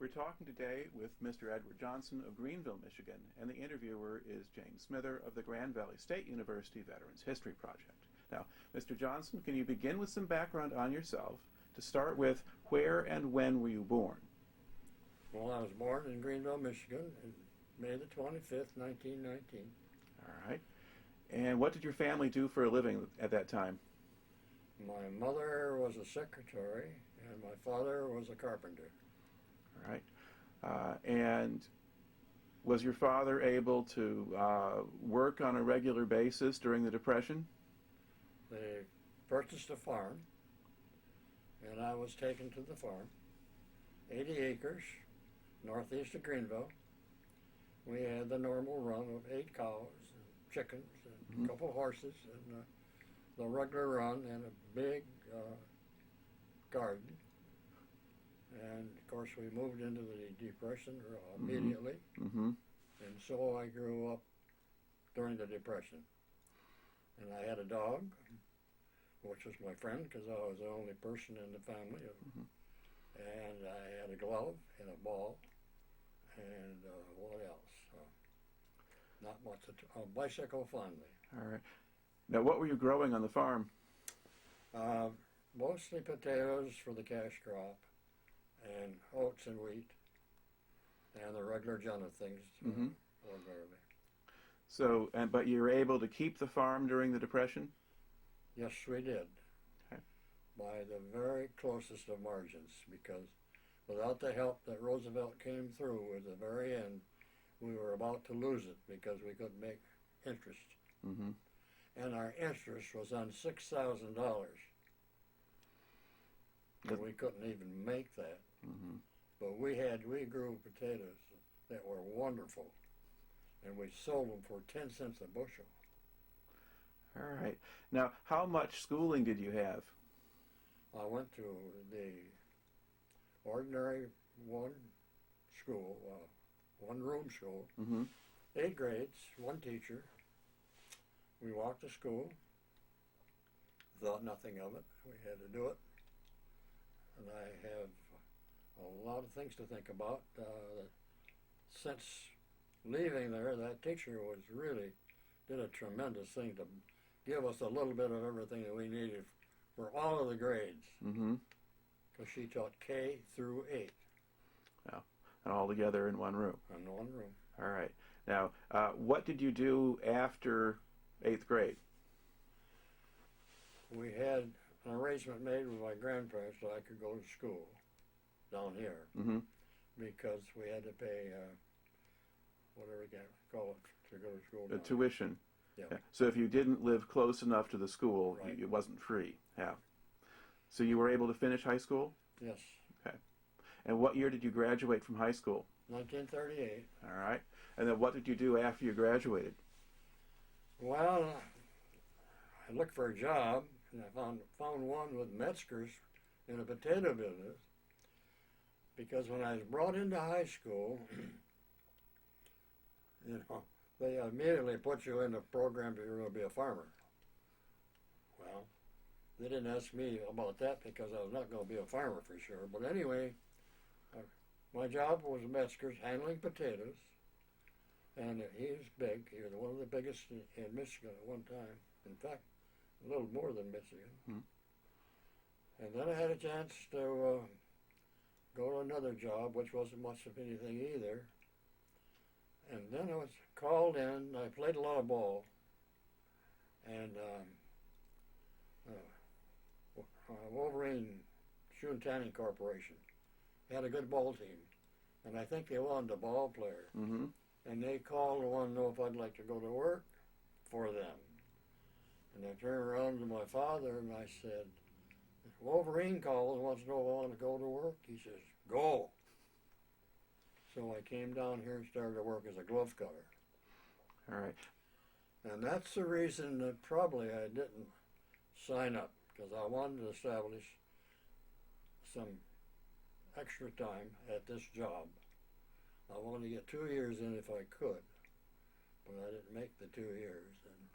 We're talking today with Mr. Edward Johnson of Greenville, Michigan, and the interviewer is Jane Smither of the Grand Valley State University Veterans History Project. Now, Mr. Johnson, can you begin with some background on yourself? To start with, where and when were you born? Well, I was born in Greenville, Michigan, on May the 25th, 1919. All right. And what did your family do for a living at that time? My mother was a secretary, and my father was a carpenter. All right. And was your father able to work on a regular basis during the Depression? They purchased a farm, and I was taken to the farm, 80 acres, northeast of Greenville. We had the normal run of 8 cows and chickens and a couple of horses and the regular run and a big garden. And of course we moved into the Depression immediately. Mm-hmm. And so I grew up during the Depression. And I had a dog, which was my friend because I was the only person in the family. And I had a glove and a ball. And what else? Not much. A bicycle finally. All right. Now, what were you growing on the farm? Mostly potatoes for the cash crop, and oats and wheat, and the regular genre things ordinarily. So, but you were able to keep the farm during the Depression? Yes, we did. Okay. By the very closest of margins, because without the help that Roosevelt came through at the very end, we were about to lose it because we couldn't make interest. Mm-hmm. And our interest was on $6,000. And we couldn't even make that. Mm-hmm. But we grew potatoes that were wonderful, and we sold them for 10 cents a bushel. All right. Now, how much schooling did you have? I went to the ordinary one room school, Mm-hmm. 8 grades, 1 teacher. We walked to school, thought nothing of it. We had to do it. And I have a lot of things to think about. Since leaving there, that teacher did a tremendous thing to give us a little bit of everything that we needed for all of the grades. Mm-hmm. Because she taught K through 8. Well, and all together in one room. In one room. All right. Now, what did you do after 8th grade? We had an arrangement made with my grandparents so I could go to school down here. Mm-hmm. Because we had to pay whatever you call it to go to school. The tuition. Yeah. So if you didn't live close enough to the school, Right. it wasn't free. Yeah. So you were able to finish high school? Yes. Okay. And what year did you graduate from high school? 1938. All right. And then what did you do after you graduated? Well, I looked for a job, and I found one with Metzger's in a potato business. Because when I was brought into high school, they immediately put you in the program that you're going to be a farmer. Well, they didn't ask me about that because I was not going to be a farmer for sure. But anyway, my job was Metzger's handling potatoes. And he was big. He was one of the biggest in Michigan at one time. In fact, a little more than Michigan. Hmm. And then I had a chance to go to another job, which wasn't much of anything either. And then I was called in. I played a lot of ball. And Wolverine Shoe and Tanning Corporation had a good ball team. And I think they wanted a ball player. Mm-hmm. And they called and wanted to know if I'd like to go to work for them. And I turned around to my father and I said, Wolverine called and wants to know if I want to go to work. He says, go. So I came down here and started to work as a glove cutter. All right. And that's the reason that probably I didn't sign up, because I wanted to establish some extra time at this job. I wanted to get 2 years in if I could, but I didn't make the 2 years, and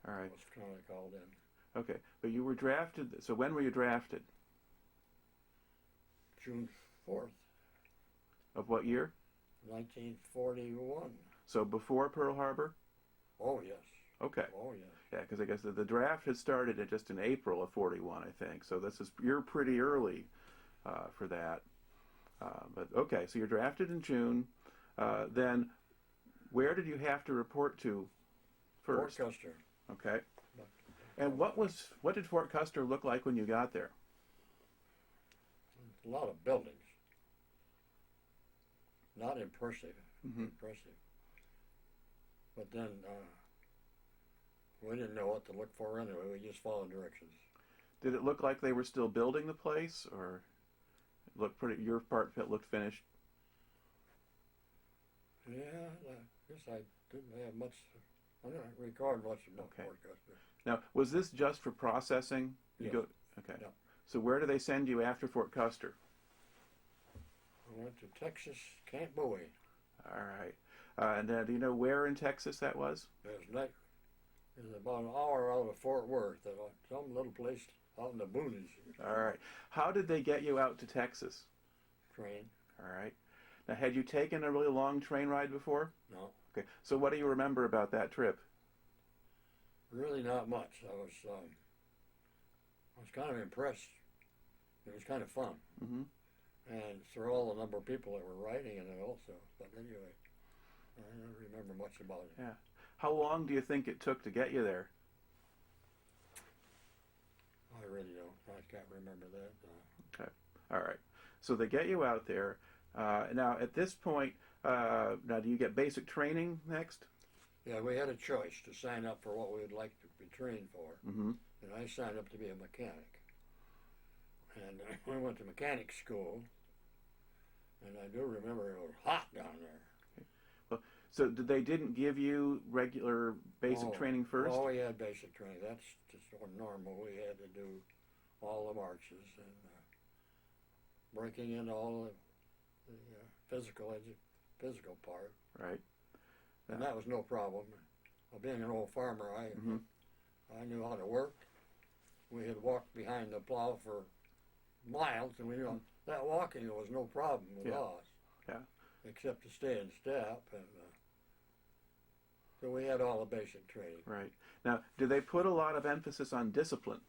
All right. I was kind of called in. Okay. But you were drafted. So when were you drafted? June 4th. Of what year? 1941. So before Pearl Harbor? Oh, yes. Okay. Oh, yes. Yeah, because I guess the draft had started just in April of 41, I think. So you're pretty early for that. But okay, so you're drafted in June. Then where did you have to report to first? Fort Custer. Okay. And what did Fort Custer look like when you got there? A lot of buildings. Not impressive. Mm-hmm. Impressive. But then we didn't know what to look for anyway. We just followed directions. Did it look like they were still building the place, or it looked pretty? Your part looked finished. Yeah, I guess I didn't have much. I don't record much about Okay. Fort Custer. Now, was this just for processing? Yes. Okay. Yeah. So where do they send you after Fort Custer? I went to Texas, Camp Bowie. All right. And do you know where in Texas that was? It was about an hour out of Fort Worth, some little place out in the boonies. All right. How did they get you out to Texas? Train. All right. Now, had you taken a really long train ride before? No, Okay. So what do you remember about that trip? really not much. I was kind of impressed. It was kind of fun. Mm-hmm. And through all the number of people that were riding in it also. But anyway, I don't remember much about it. Yeah. How long do you think it took to get you there? I really don't. I can't remember that. Okay. All right. So they get you out there. Now, at this point, now do you get basic training next? Yeah, we had a choice to sign up for what we would like to be trained for. Mm-hmm. And I signed up to be a mechanic. And we went to mechanic school. And I do remember it was hot down there. Well, so they didn't give you regular basic training first? Oh, we had basic training. That's just normal. We had to do all the marches and breaking in all the physical part. Right. And that was no problem. Being an old farmer, I knew how to work. We had walked behind the plow for miles, and we knew that walking was no problem with us. Yeah. Except to stay in step, and so we had all the basic training. Right. Now, do they put a lot of emphasis on discipline?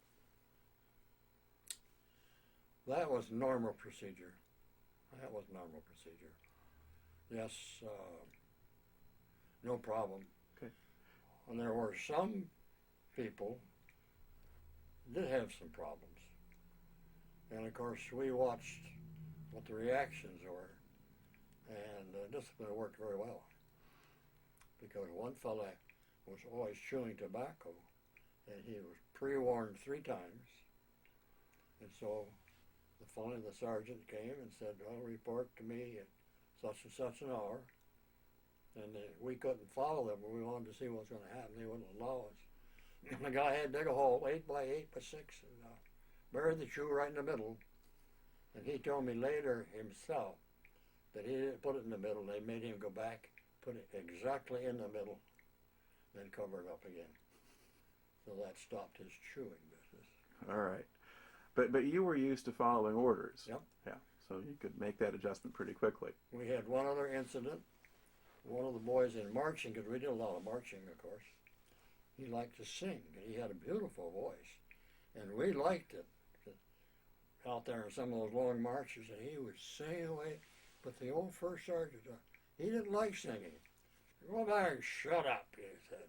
That was normal procedure. Yes, no problem. Okay. And there were some people did have some problems. And of course, we watched what the reactions were, and discipline worked very well. Because one fella was always chewing tobacco, and he was pre-warned 3 times. And so finally the sergeant came and said, well, report to me at such and such an hour. And we couldn't follow them. We wanted to see what was going to happen. They wouldn't allow us. And the guy had to dig a hole, 8 by 8 by 6, and buried the chew right in the middle. And he told me later himself that he didn't put it in the middle. They made him go back, put it exactly in the middle, then cover it up again. So that stopped his chewing business. All right. But you were used to following orders. Yep. Yeah. So you could make that adjustment pretty quickly. We had one other incident. One of the boys in marching, because we did a lot of marching, of course, he liked to sing, and he had a beautiful voice. And we liked it out there in some of those long marches, and he would sing away. But the old first sergeant, he didn't like singing. Go back and shut up, he said.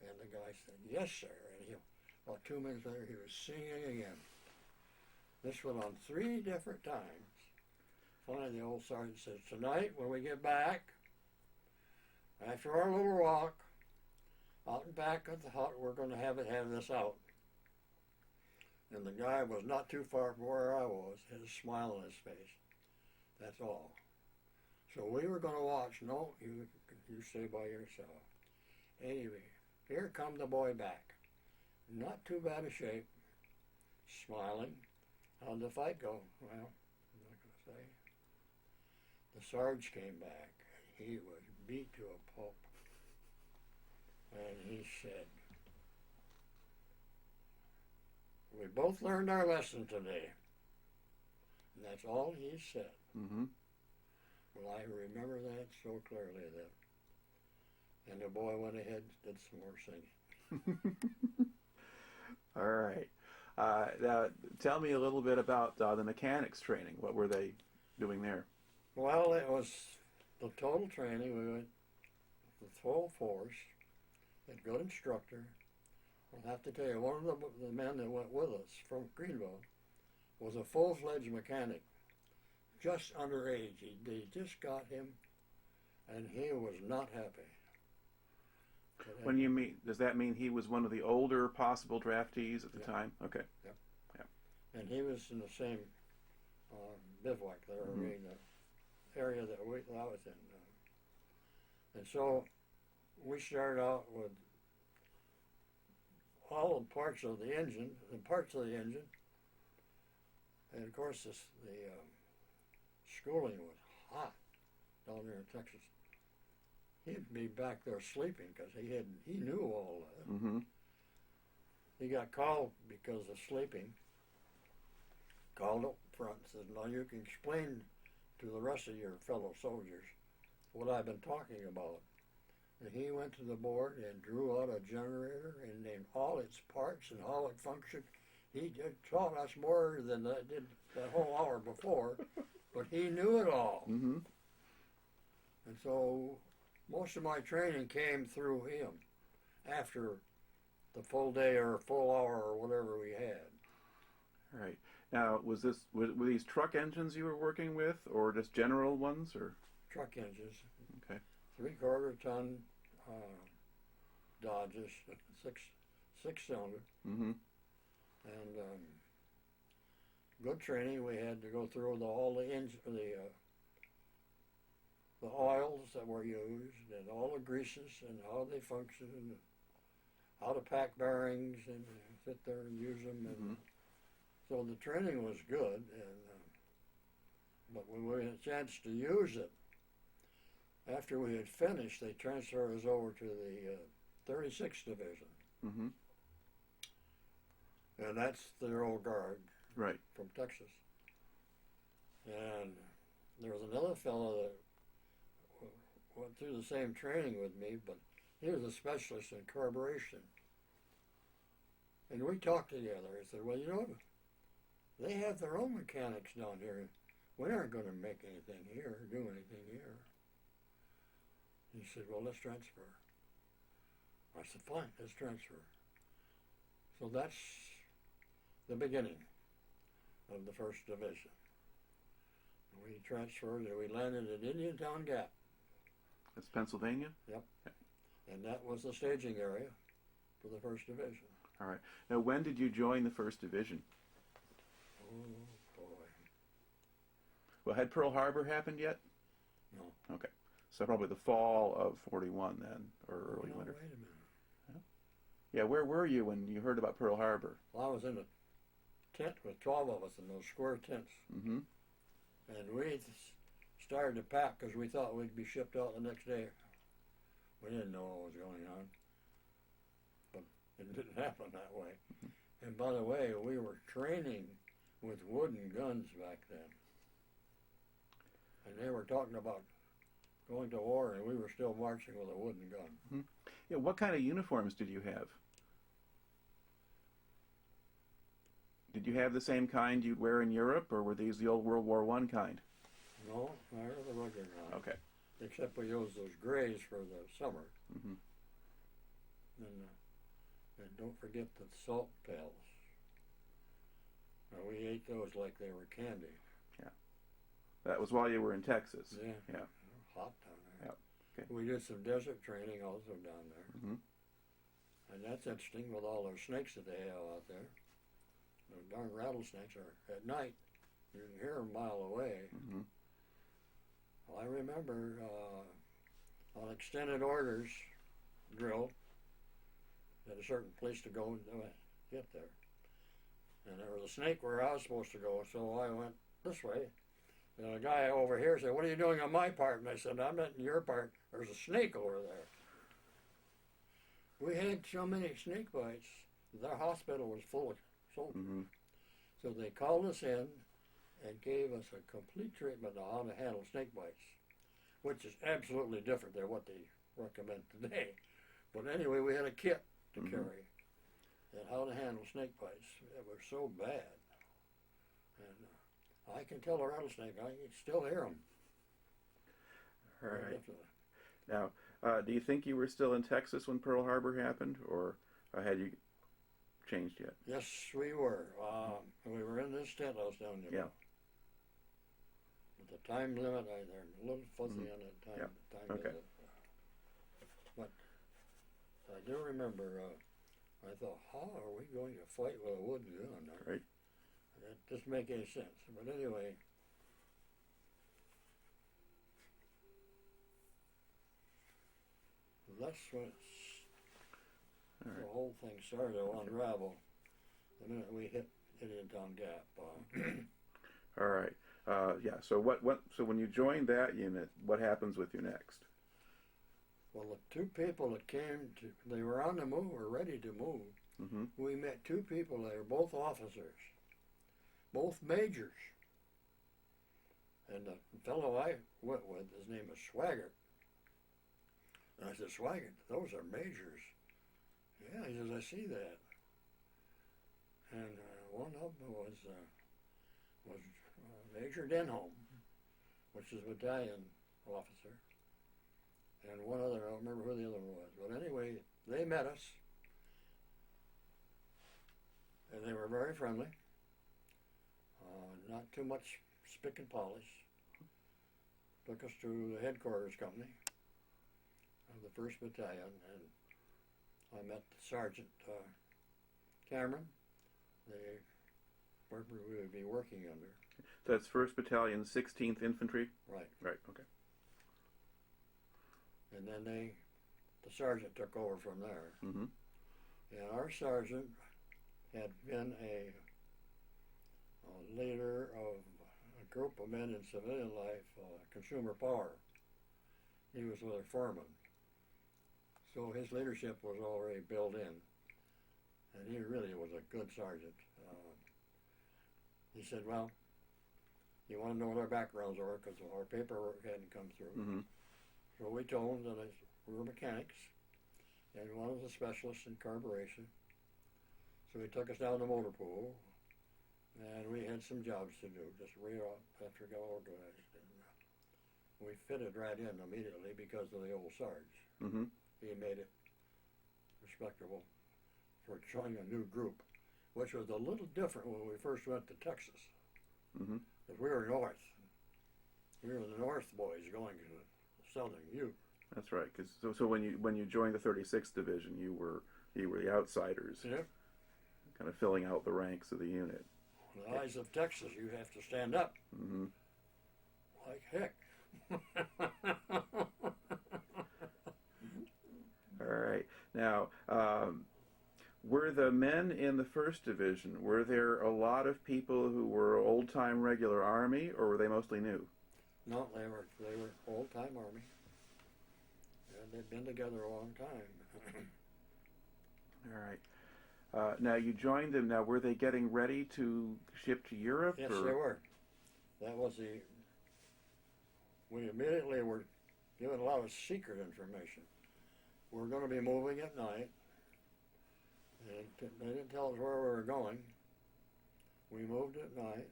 And the guy said, yes, sir. And about 2 minutes later, he was singing again. This went on 3 different times. Finally, the old sergeant says, tonight, when we get back, after our little walk, out and back of the hut, we're going to have this out. And the guy was not too far from where I was, had a smile on his face. That's all. So we were going to watch. No, you stay by yourself. Anyway, here come the boy back. Not too bad a shape. Smiling. How'd the fight go? Well, I'm not going to say. The Sarge came back. He was beat to a pulp. And he said, we both learned our lesson today. And that's all he said. Mm-hmm. Well, I remember that so clearly then. And the boy went ahead and did some more singing. All right. Now, tell me a little bit about the mechanics training. What were they doing there? Well, it was the total training. We went with full force, had good instructor. I'll have to tell you, one of the men that went with us from Greenville was a full-fledged mechanic, just underage. They just got him, and he was not happy. When you mean, does that mean he was one of the older possible draftees at the time? Okay. Yep. Yeah. And he was in the same bivouac there, in the area that I was in. And so we started out with all the parts of the engine, and of course the schooling was hot down there in Texas. He'd be back there sleeping because he knew all that. Mm-hmm. He got called because of sleeping. Called up front and said, "Now you can explain to the rest of your fellow soldiers what I've been talking about." And he went to the board and drew out a generator and named all its parts and how it functioned. He taught us more than I did the whole hour before, but he knew it all. Mm-hmm. And so most of my training came through him after the full day or full hour or whatever we had. All right. Now, were these truck engines you were working with, or just general ones, or Truck engines. okay? 3/4 ton Dodges, six cylinder, Mm-hmm. and good training. We had to go through all the oils that were used and all the greases and how they function and how to pack bearings and sit there and use them. And so the training was good, but when we had a chance to use it, after we had finished, they transferred us over to the 36th Division. Mm-hmm. And that's their old guard Right. from Texas. And there was another fellow that went through the same training with me, but he was a specialist in carburation. And we talked together. He said, "Well, you know, they have their own mechanics down here. We aren't going to make anything here, do anything here." He said, "Well, let's transfer." I said, "Fine, let's transfer." So that's the beginning of the 1st Division. We transferred and we landed at Indiantown Gap. That's Pennsylvania? Yep. And that was the staging area for the 1st Division. All right. Now, when did you join the 1st Division? Oh, boy. Well, had Pearl Harbor happened yet? No. Okay. So probably the fall of 41 then, or early No, winter. wait a minute. Yeah, where were you when you heard about Pearl Harbor? Well, I was in a tent with 12 of us in those square tents. Mm-hmm. And we started to pack because we thought we'd be shipped out the next day. We didn't know what was going on. But it didn't happen that way. Mm-hmm. And by the way, we were training with wooden guns back then. And they were talking about going to war, and we were still marching with a wooden gun. Mm-hmm. Yeah, what kind of uniforms did you have? Did you have the same kind you'd wear in Europe, or were these the old World War I kind? No, they're the regular kind. Okay. Except we used those grays for the summer. Mm-hmm. And don't forget the salt pails. Now, we ate those like they were candy. Yeah. That was while you were in Texas. Yeah. Yeah. Hot down there. Yep. Okay. We did some desert training also down there. Mm-hmm. And that's interesting with all those snakes that they have out there. Those darn rattlesnakes are at night. You can hear them a mile away. Mm-hmm. Well, I remember on extended orders drill, at a certain place to go and get there. And there was a snake where I was supposed to go, so I went this way. And a guy over here said, "What are you doing on my part?" And I said, "I'm not in your part. There's a snake over there." We had so many snake bites. Their hospital was full of soldiers. Mm-hmm. So they called us in and gave us a complete treatment on how to handle snake bites. which is absolutely different than what they recommend today. But anyway, we had a kit to carry and how to handle snake bites. It was so bad. And I can tell a rattlesnake. I can still hear them. All right. Now, do you think you were still in Texas when Pearl Harbor happened, or had you changed yet? Yes, we were. We were in this tent house down there. Yeah. With the time limit, they're a little fuzzy on that time Okay. limit. But I do remember, I thought, how are we going to fight with a wooden gun? Right. That doesn't make any sense. But anyway, that's when the whole thing started to unravel the minute we hit Indiantown Gap. All right. Yeah. So So when you joined that unit, what happens with you next? Well, the two people that they were on the move or ready to move. Mm-hmm. We met two people. They were both officers, both majors. And the fellow I went with, his name was Swaggart. And I said, Swaggart, those are majors. Yeah, he says, I see that. And one of them was Major Denholm, which is a battalion officer. And one other, I don't remember who the other one was. But anyway, they met us. And they were very friendly. Not too much spick and polish. Took us to the headquarters company of the 1st Battalion, and I met Sergeant Cameron, the where we would be working under. That's 1st Battalion, 16th Infantry? Right. Right, okay. And then the sergeant took over from there. Mm-hmm. And our sergeant had been a leader of a group of men in civilian life, Consumer Power. He was their foreman. So his leadership was already built in. And he really was a good sergeant. He said, well, you want to know what our backgrounds are because our paperwork hadn't come through. Mm-hmm. So we told him that we were mechanics and one was a specialist in carburation. So he took us down the motor pool and we had some jobs to do, just right after we got organized. And we fitted right in immediately because of the old Sarge. Mm-hmm. He made it respectable for joining a new group, which was a little different when we first went to Texas. Mm-hmm. Because we were north. We were the north boys going to the southern Ute. That's right. Cause so when you joined the 36th Division, you were the outsiders. Yep. Kind of filling out the ranks of the unit. In the eyes of Texas, you have to stand up. Mm-hmm. Like heck. All right. Now, were the men in the 1st Division, were there a lot of people who were old-time regular Army, or were they mostly new? No, they were old-time Army. And they'd been together a long time. All right. Now, you joined them. Now, were they getting ready to ship to Europe? Yes, or? they were. That was we immediately were given a lot of secret information. We're going to be moving at night. And they didn't tell us where we were going. We moved at night.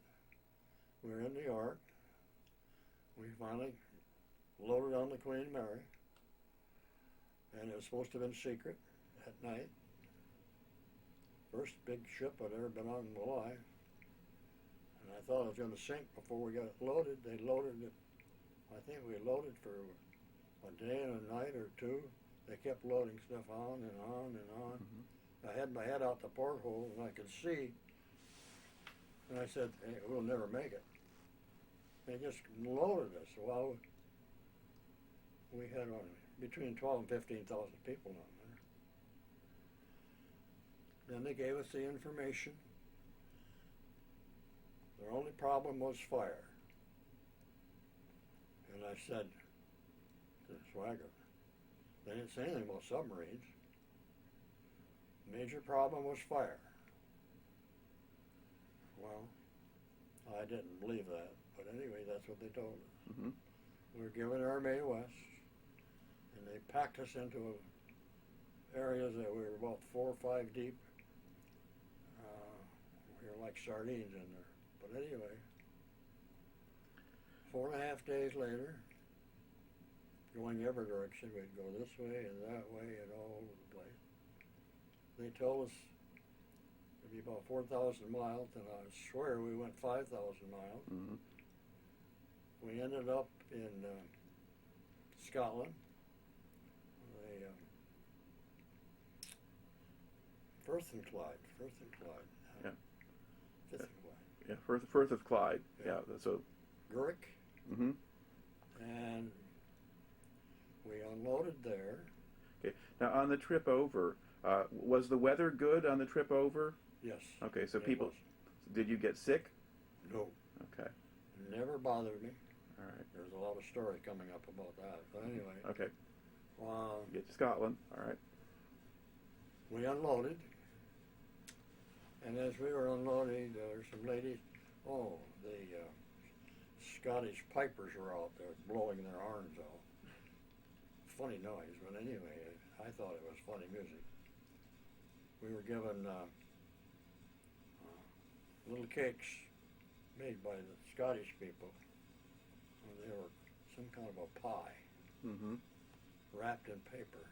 We were in New York. We finally loaded on the Queen Mary. And it was supposed to have been secret at night. First big ship I'd ever been on in my life. And I thought it was going to sink before we got it loaded. They loaded it. I think we loaded for a day and a night or two. They kept loading stuff on and on and on. Mm-hmm. I had my head out the porthole and I could see. And I said, hey, we'll never make it. They just loaded us. Well, we had between 12 and 15,000 people on there. Then they gave us the information. Their only problem was fire. And I said to Swagger, they didn't say anything about submarines. Major problem was fire. Well, I didn't believe that, but anyway, that's what they told us. Mm-hmm. We were given Army West, and they packed us into areas that we were about 4 or 5 deep. We were like sardines in there. But anyway, 4.5 days later, going every direction, we'd go this way and that way and all over the place. They told us it'd be about 4,000 miles, and I swear we went 5,000 miles. Mm-hmm. We ended up in Scotland. Firth and Clyde. Yeah. Firth and Clyde. Yeah, Firth of Clyde. Yeah. So. Gurrick. Mm-hmm. And we unloaded there. Okay. Now, on the trip over, was the weather good on the trip over? Yes. Okay. So it was. Did you get sick? No. Okay. Never bothered me. All right. There's a lot of story coming up about that. But anyway. Okay. Get to Scotland. All right. We unloaded. And as we were unloading, there were some ladies. The Scottish pipers were out there blowing their horns out. Funny noise, but anyway, I thought it was funny music. We were given little cakes made by the Scottish people. They were some kind of a pie, Mm-hmm. wrapped in paper.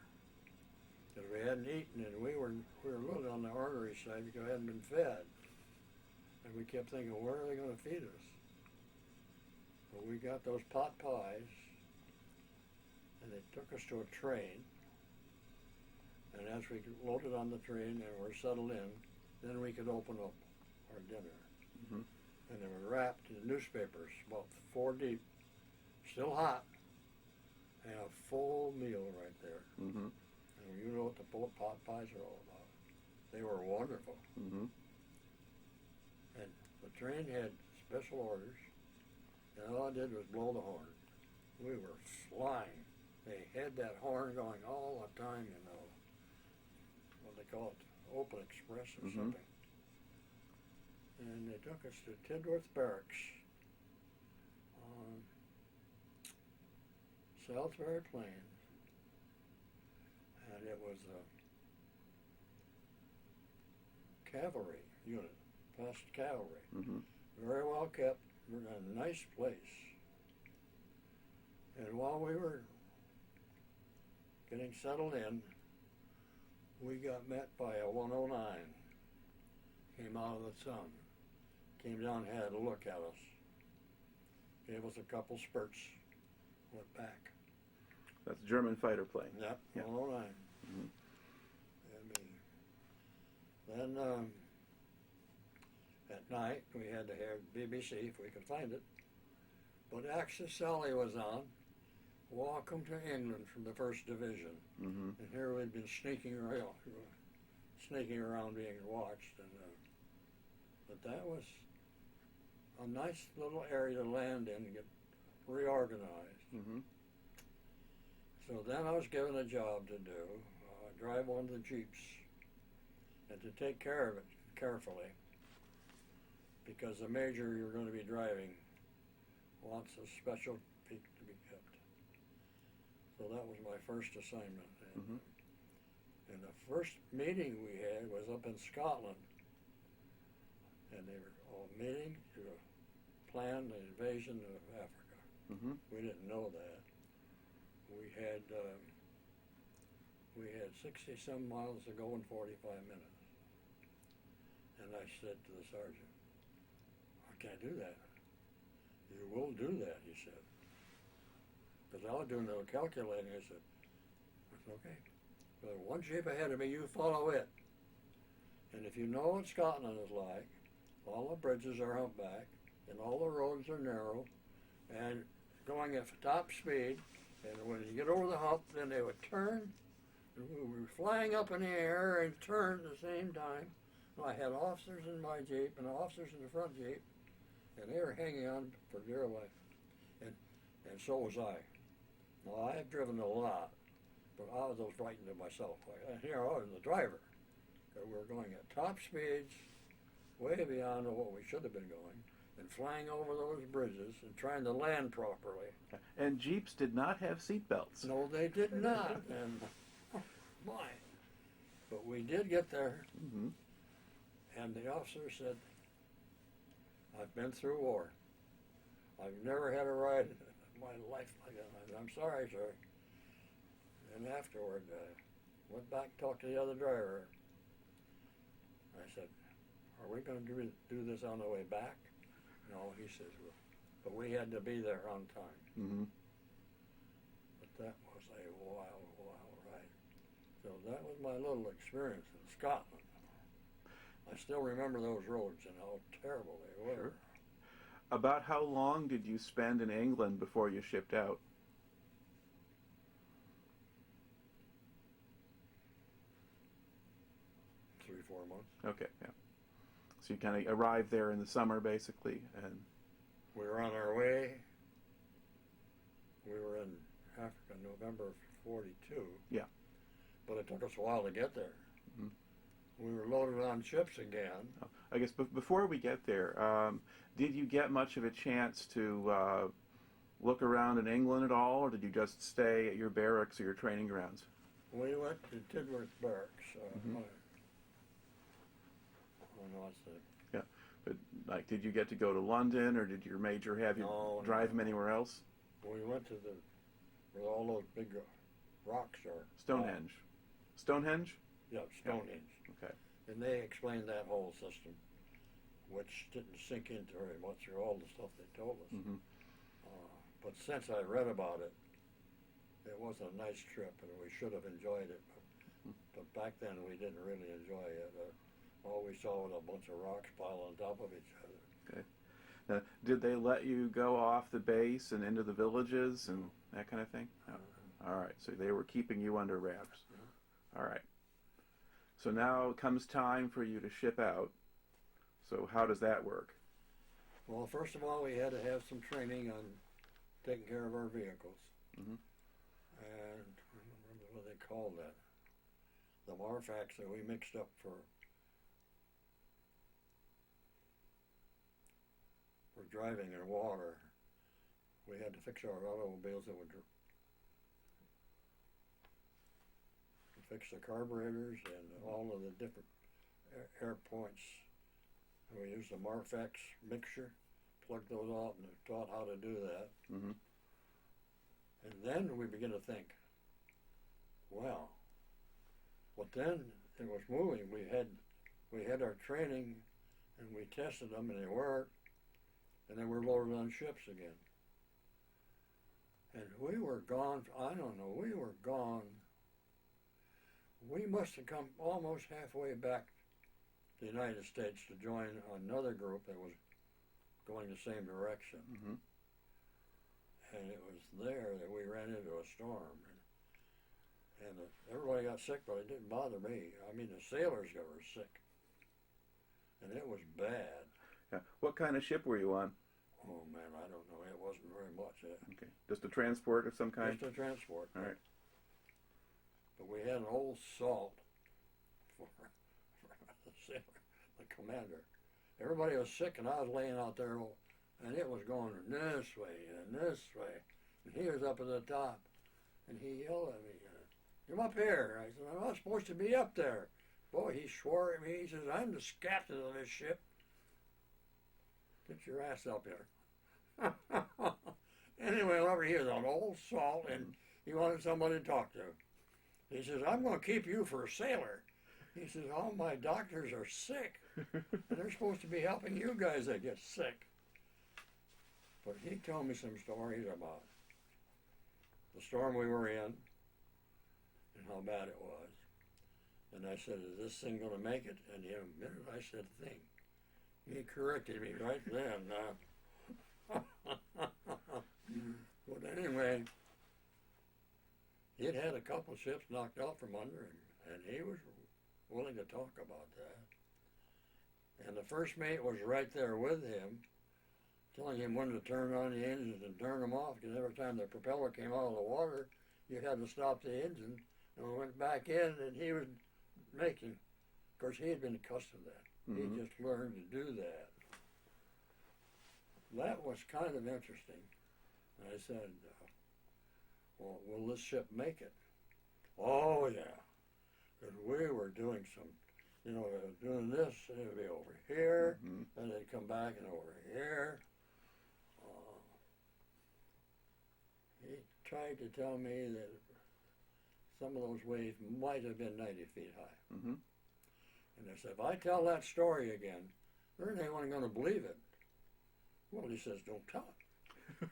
Because we hadn't eaten, and we were a little on the artery side because we hadn't been fed. And we kept thinking, where are they going to feed us? Well, we got those pot pies, and they took us to a train. And as we loaded on the train and were settled in, then we could open up our dinner. Mm-hmm. And they were wrapped in newspapers, about 4 deep, still hot, and a full meal right there. Mm-hmm. And you know what the pot pies are all about. They were wonderful. Mm-hmm. And the train had special orders, and all I did was blow the horn. We were flying. They had that horn going all the time, you know. What they call it, Open Express or Mm-hmm. something. And they took us to Tidworth Barracks on Salisbury Plain. And it was a cavalry unit, fast cavalry. Mm-hmm. Very well kept, a nice place. And while we were getting settled in, we got met by a 109. Came out of the sun, came down, had a look at us, gave us a couple spurts, went back. That's a German fighter plane. Yep, Yeah. 109. Mm-hmm. Then at night we had to hear BBC if we could find it. But Axis Sally was on. Welcome to England from the 1st Division. Mm-hmm. And here we'd been sneaking around being watched. And but that was a nice little area to land in and get reorganized. Mm-hmm. So then I was given a job to do, drive one of the Jeeps, and to take care of it carefully, because the major you're going to be driving wants a special peak to be kept. So that was my first assignment. Mm-hmm. And the first meeting we had was up in Scotland, and they were all meeting to plan the invasion of Africa. Mm-hmm. We didn't know that. We had 60-some miles to go in 45 minutes. And I said to the sergeant, I can't do that. You will do that, he said. Because I was doing a little calculating. I said, that's okay. So one jeep ahead of me, you follow it. And if you know what Scotland is like, all the bridges are humpback, and all the roads are narrow, and going at top speed, and when you get over the hump, then they would turn. We were flying up in the air and turn at the same time. I had officers in my Jeep and officers in the front Jeep, and they were hanging on for dear life. And so was I. Now, I have driven a lot, but I was frightened of myself. And here I was the driver. We were going at top speeds, way beyond what we should have been going. and flying over those bridges and trying to land properly. And Jeeps did not have seat belts. No, they did not. And my, but we did get there. Mm-hmm. And the officer said, "I've been through war. I've never had a ride in my life like that." I said, "I'm sorry, sir." And afterward, went back and talked to the other driver. I said, "Are we going to do this on the way back?" "No," he says, "well, but we had to be there on time." Mm-hmm. But that was a wild, wild ride. So that was my little experience in Scotland. I still remember those roads and how terrible they were. Sure. About how long did you spend in England before you shipped out? 3-4 months. Okay, yeah. So you kind of arrived there in the summer, basically, and We were on our way. We were in Africa November of '42. Yeah. But it took us a while to get there. Mhm. We were loaded on ships again. I guess before we get there, did you get much of a chance to look around in England at all, or did you just stay at your barracks or your training grounds? We went to Tidworth Barracks. Mhm. No, it's the But like, did you get to go to London, or did your major have you No, drive him no. anywhere else? We went to where all those big rocks are. Stonehenge. Stonehenge? Yeah, Stonehenge. Okay. And they explained that whole system, which didn't sink into very much through all the stuff they told us. Mm-hmm. But since I read about it, it was a nice trip, and we should have enjoyed it. But back then, we didn't really enjoy it. All we saw was a bunch of rocks piled on top of each other. Now, did they let you go off the base and into the villages and that kind of thing? No. All right. So they were keeping you under wraps. All right. So now comes time for you to ship out. So how does that work? Well, first of all, we had to have some training on taking care of our vehicles. Mhm. And I don't remember what they called that. The Marfax that we mixed up for driving in water. We had to fix our automobiles that would fix the carburetors and all of the different air points. And we used the Marfax mixture, plugged those out, and taught how to do that. Mm-hmm. And then we began to think, wow. But then it was moving. We had our training, and we tested them, and they worked. And then we're loaded on ships again. And we were gone, I don't know, we were gone. We must have come almost halfway back to the United States to join another group that was going the same direction. Mm-hmm. And it was there that we ran into a storm. And everybody got sick, but it didn't bother me. I mean, the sailors were sick. And it was bad. Yeah. What kind of ship were you on? Oh man, I don't know. It wasn't very much. Okay. Just a transport of some kind? Just a transport. All right. But we had an old salt for the sailor, the commander. Everybody was sick, and I was laying out there, and it was going this way and this way. And he was up at the top, and he yelled at me, "Come up here." I said, "I'm not supposed to be up there." Boy, he swore at me. He says, "I'm the captain of this ship. Get your ass up here." Anyway, over here, an old salt, and he wanted somebody to talk to. He says, "I'm going to keep you for a sailor." He says, "All my doctors are sick, and they're supposed to be helping you guys that get sick." But he told me some stories about the storm we were in and how bad it was. And I said, "Is this thing going to make it?" And in a minute I said, "Thing." He corrected me right then. But anyway, he'd had a couple ships knocked out from under him, and he was willing to talk about that. And the first mate was right there with him, telling him when to turn on the engines and turn them off, because every time the propeller came out of the water, you had to stop the engine, and we went back in, and he was making, of course, he had been accustomed to that. Mm-hmm. He just learned to do that. that was kind of interesting. And I said, well, will this ship make it? Oh, yeah. Because we were doing some, doing this, and it would be over here, and they'd come back and over here. He tried to tell me that some of those waves might have been 90 feet high. Mm-hmm. And I said, if I tell that story again, there ain't anyone going to believe it. Well, he says, don't tell it.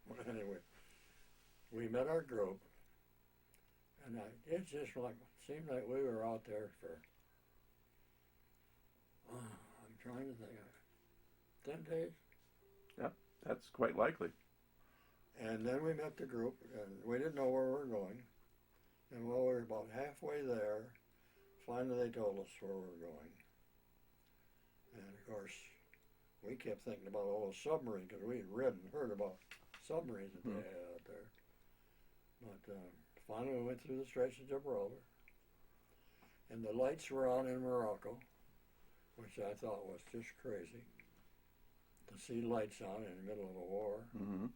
Well, anyway, we met our group, and it's just like, seemed like we were out there for, I'm trying to think, 10 days? Yep, that's quite likely. And then we met the group, and we didn't know where we were going. And while we were about halfway there, finally they told us where we were going. And of course, we kept thinking about all those submarines, because we had read and heard about submarines that they had out there. But finally we went through the Straits of Gibraltar, and the lights were on in Morocco, which I thought was just crazy, to see lights on in the middle of a war. Mm-hmm.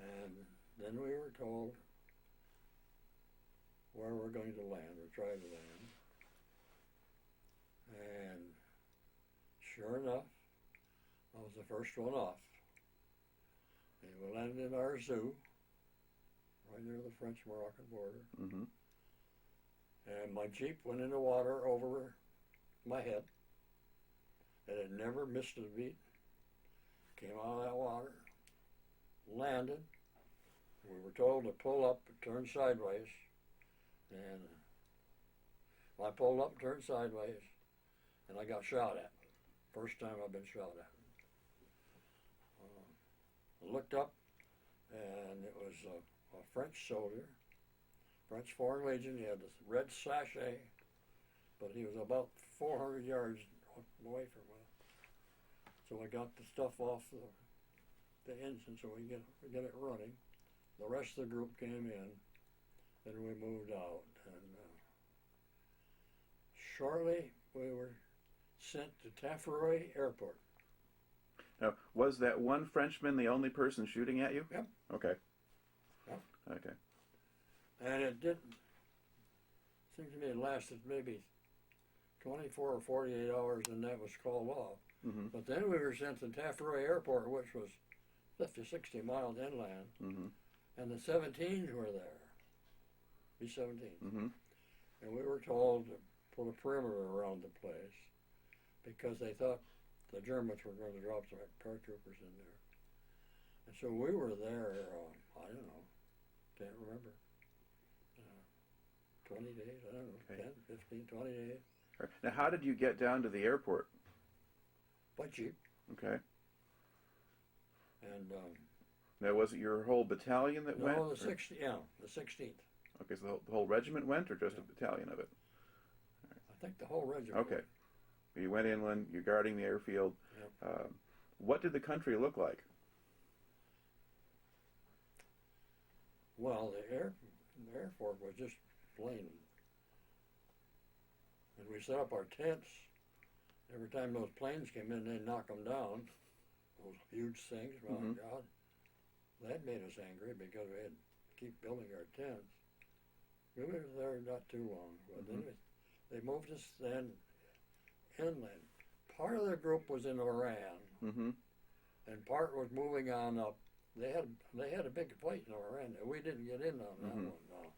And then we were told where we're going to land, or try to land. And sure enough, I was the first one off. And we landed in our zoo, right near the French-Moroccan border. Mm-hmm. And my Jeep went in the water over my head. It had never missed a beat. Came out of that water, landed. We were told to pull up and turn sideways. And I pulled up and turned sideways, and I got shot at. First time I've been shot at. I looked up, and it was a French soldier, French Foreign Legion. He had this red sachet, but he was about 400 yards away from us. So I got the stuff off the engine so we get it running. The rest of the group came in, and we moved out. And shortly, we were sent to Taffaroi Airport. Now, was that one Frenchman the only person shooting at you? Yep. Okay. Yep. Okay. And it didn't, seemed to me it lasted maybe 24 or 48 hours, and that was called off. Mm-hmm. But then we were sent to Taffaroi Airport, which was 50, 60 miles inland, Mm-hmm. and the 17s were there, B-17s. Mm-hmm. And we were told to put a perimeter around the place because they thought the Germans were going to drop some paratroopers in there. And so we were there, I don't know, can't remember, 20 days, I don't know, Okay. 10, 15, 20 days. Now, how did you get down to the airport? By Jeep. Okay. And Now, was it your whole battalion that went? no, the 16th. Okay, so the whole regiment went, or just a battalion of it? I think the whole regiment. Okay. went. You went inland, you're guarding the airfield. Yep. What did the country look like? Well, the airport was just plain. And we set up our tents. Every time those planes came in, they'd knock them down. Those huge things, my Mhm. God. That made us angry because we had to keep building our tents. We were there not too long, but then they moved us then inland. Part of the group was in Iran, Mm-hmm. and part was moving on up. They had a big fight in Iran, and we didn't get in on that Mhm. one. No.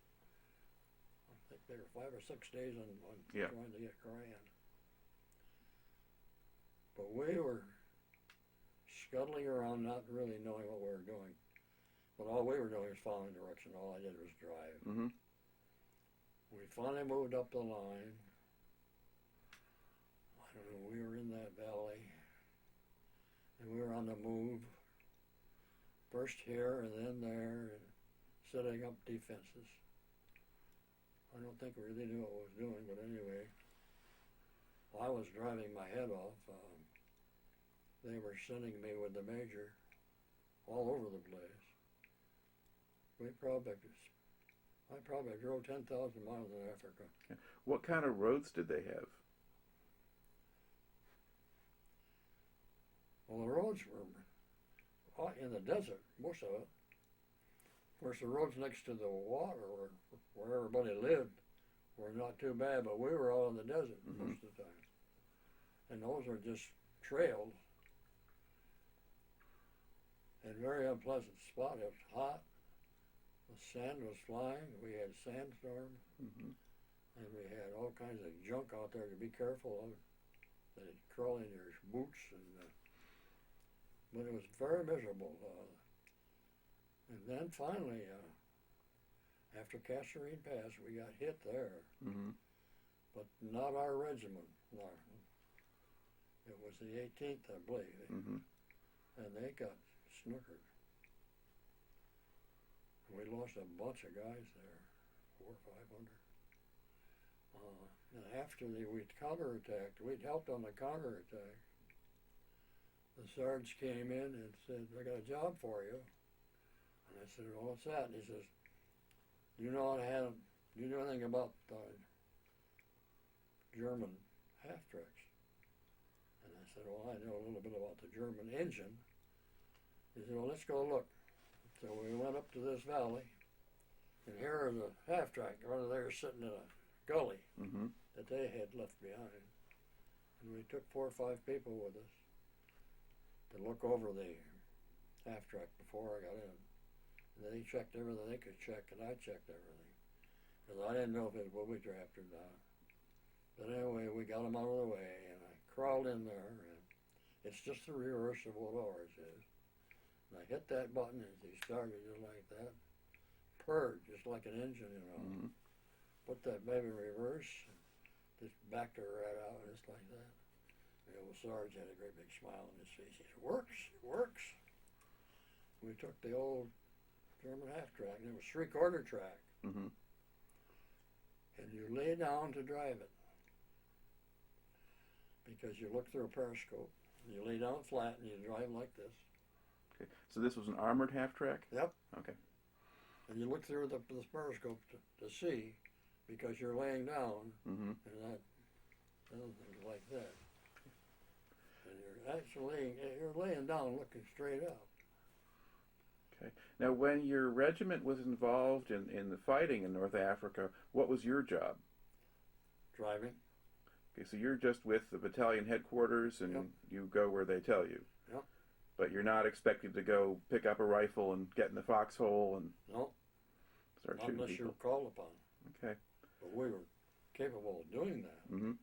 I think they were 5 or 6 days on Yeah. trying to get Iran. But we were scuttling around, not really knowing what we were doing. But all we were doing was following direction. All I did was drive. Mm-hmm. We finally moved up the line. I don't know, we were in that valley, and we were on the move. First here and then there, and setting up defenses. I don't think we really knew what we was doing, but anyway, I was driving my head off. They were sending me with the major all over the place. I probably drove 10,000 miles in Africa. What kind of roads did they have? Well, the roads were in the desert, most of it. Of course, the roads next to the water, where everybody lived, were not too bad, but we were all in the desert most of the time. And those are just trails. And very unpleasant spot. It was hot. The sand was flying. We had sandstorms. And we had all kinds of junk out there to be careful of. They'd crawl in your boots. But it was very miserable. And then finally, after Kasserine Pass, we got hit there. But not our regiment. No. It was the 18th, I believe. And they got snookered. We lost a bunch of guys there, 400 or 500. And after we'd counterattacked, we'd helped on the counterattack. The sergeant came in and said, "I got a job for you." And I said, "Well, what's that?" And he says, "Do you know anything about German half-tracks?" And I said, "Well, I know a little bit about the German engine." He said, "Well, let's go look." So we went up to this valley, and here is a half-track over there sitting in a gully that they had left behind. And we took 4 or 5 people with us to look over the half-track before I got in. And they checked everything they could check, and I checked everything. Because I didn't know if it was booby-trapped or not. But anyway, we got them out of the way, and I crawled in there, and it's just the reverse of what ours is. And I hit that button, and he started just like that. Purred, just like an engine, you know. Put that baby in reverse, and just backed her right out, just like that. The old sergeant had a great big smile on his face. He said, "Works, works." We took the old German half-track, and it was 3/4 track. And you lay down to drive it. Because you look through a periscope, and you lay down flat, and you drive like this. Okay. So this was an armored half-track? Yep. Okay. And you look through the periscope to see, because you're laying down, and that other things like that. And you're laying down looking straight up. Okay. Now, when your regiment was involved in the fighting in North Africa, what was your job? Driving. Okay, so you're just with the battalion headquarters, and you go where they tell you. Yep. But you're not expected to go pick up a rifle and get in the foxhole and start shooting unless people. you're called upon. Okay. But we were capable of doing that.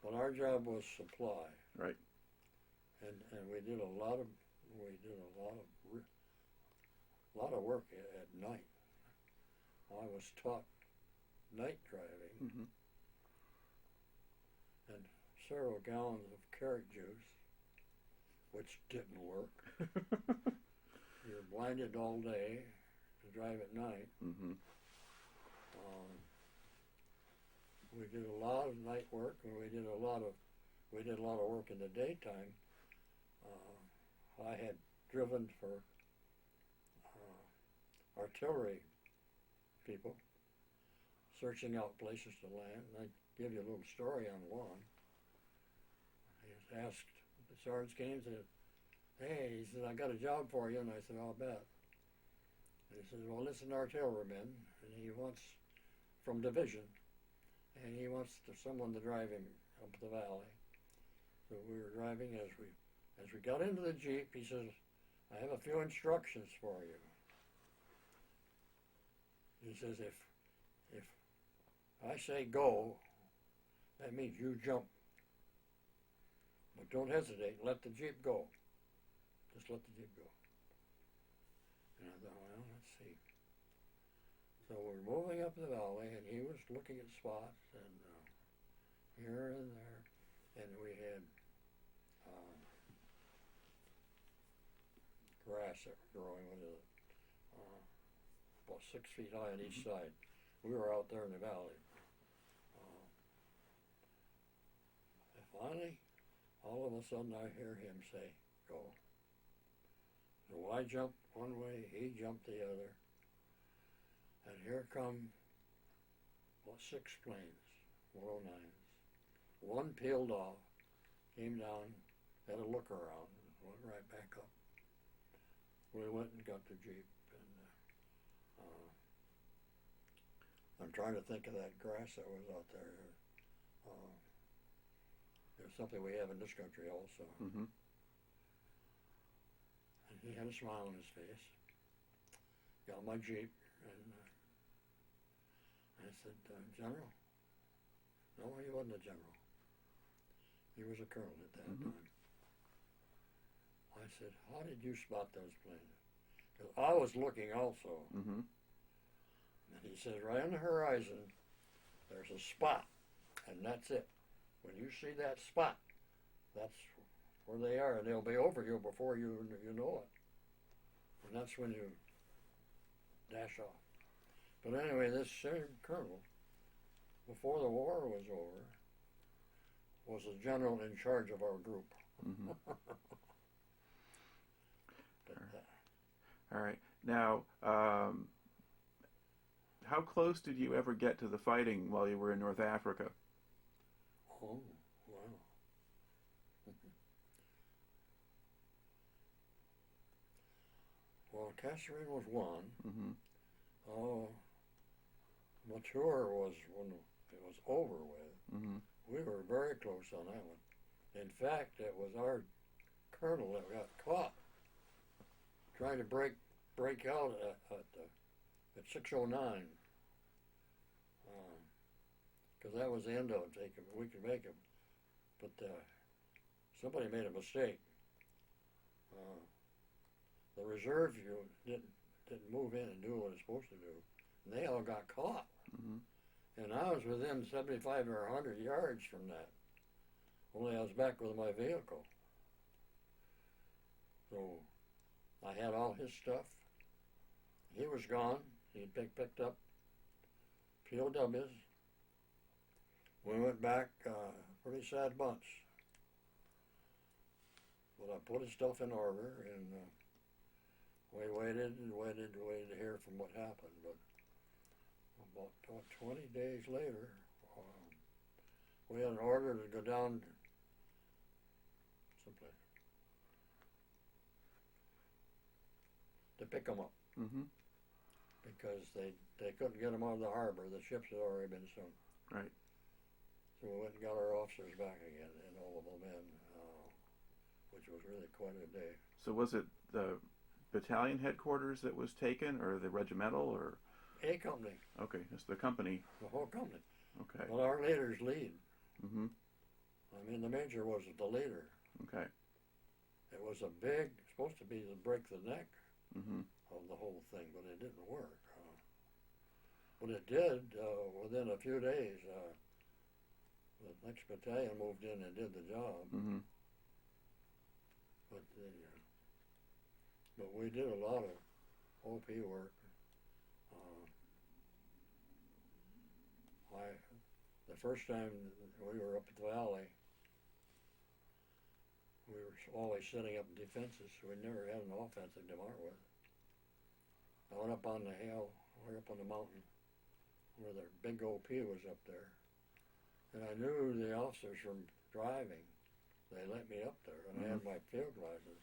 But our job was supply. Right. And we did a lot of work at night. I was taught night driving, and several gallons of carrot juice, which didn't work. You're blinded all day to drive at night. We did a lot of night work, and we did a lot of work in the daytime. I had driven for artillery people, searching out places to land. And I give you a little story on one. He was asked, the sergeant came and said, "Hey," he said, "I got a job for you." And I said, "I'll bet." And he said, "Well, this is an artilleryman, and he wants, from division, and he wants someone to drive him up the valley." So we were driving. As we got into the Jeep, he says, "I have a few instructions for you." He says, if I say go, that means you jump. But don't hesitate. Let the Jeep go. Just let the Jeep go. And I thought, well, let's see. So we're moving up the valley, and he was looking at spots, and here and there. And we had grass that was growing about 6 feet high on each side. We were out there in the valley. And finally, all of a sudden I hear him say, "Go." So I jumped one way, he jumped the other. And here come 6 planes, 109s. One peeled off, came down, had a look around, went right back up. We went and got the Jeep, and I'm trying to think of that grass that was out there. There's something we have in this country also. Mm-hmm. And he had a smile on his face. Got my Jeep, and I said, General. No, he wasn't a general. He was a colonel at that Mm-hmm. time. I said, how did you spot those planes? Because I was looking also. Mm-hmm. And he says, right on the horizon, there's a spot, and that's it. When you see that spot, that's where they are, and they'll be over you before you know it. And that's when you dash off. But anyway, this same colonel, before the war was over, was the general in charge of our group. Mm-hmm. But, All right. Now, how close did you ever get to the fighting while you were in North Africa? oh, wow. Well, Kasserine was one. Mm-hmm. Oh, Mature was when it was over with. Mm-hmm. We were very close on that one. In fact, it was our colonel that got caught trying to break out at 609. Because that was the end of it. We could make it. But somebody made a mistake. The reserve unit didn't move in and do what it's supposed to do. And they all got caught. Mm-hmm. And I was within 75 or 100 yards from that. Only I was back with my vehicle. So I had all his stuff. He was gone. He had picked up POWs. We went back, pretty sad bunch. But I put his stuff in order, and we waited to hear from what happened. But about 20 days later, we had an order to go down someplace to pick them up. Mm-hmm. Because they couldn't get them out of the harbor. The ships had already been sunk. Right. So we went and got our officers back again, and all of the men, which was really quite a day. So was it the battalion headquarters that was taken, or the regimental, or? A company, Okay, it's the company. the whole company. Okay. Well, our leader's lead. Mm-hmm. I mean, the major was the leader. Okay. It was a big, supposed to be to break the neck Mm-hmm. of the whole thing, but it didn't work. But it did within a few days. The next battalion moved in and did the job. Mm-hmm. But we did a lot of OP work. The first time we were up at the valley, we were always setting up defenses. So we never had an offensive to start with. I went up on the hill, or up on the mountain, where the big OP was up there. And I knew the officers from driving. They let me up there, and I had my field glasses.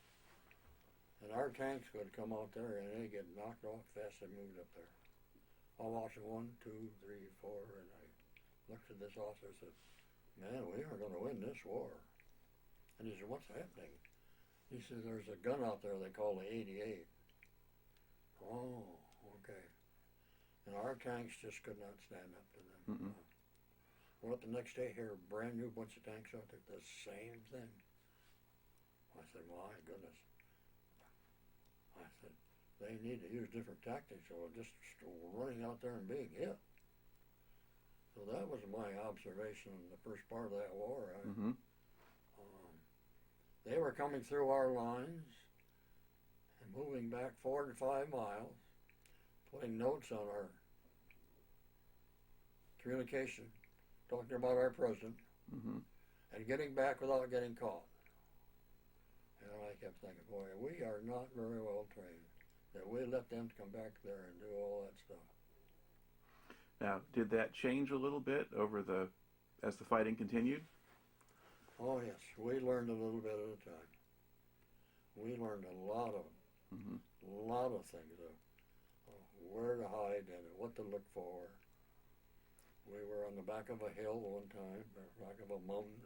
And our tanks would come out there, and they'd get knocked off fast they moved up there. I watched 1, 2, 3, 4, and I looked at this officer and said, man, we are going to win this war. And he said, what's happening? He said, there's a gun out there they call the 88. Oh, okay. And our tanks just could not stand up to them. Mm-mm. Well, the next day, here, a brand new bunch of tanks out there, the same thing. I said, my goodness. I said, they need to use different tactics or just running out there and being hit. So that was my observation in the first part of that war. Mm-hmm. They were coming through our lines and moving back 4 to 5 miles, putting notes on our communication, talking about our president, Mm-hmm. and getting back without getting caught. And I kept thinking, boy, we are not very well trained, that we let them come back there and do all that stuff. Now, did that change a little bit as the fighting continued? Oh yes, we learned a little bit at a time. we learned a lot of things of where to hide and what to look for. We were on the back of a hill one time, back of a mountain,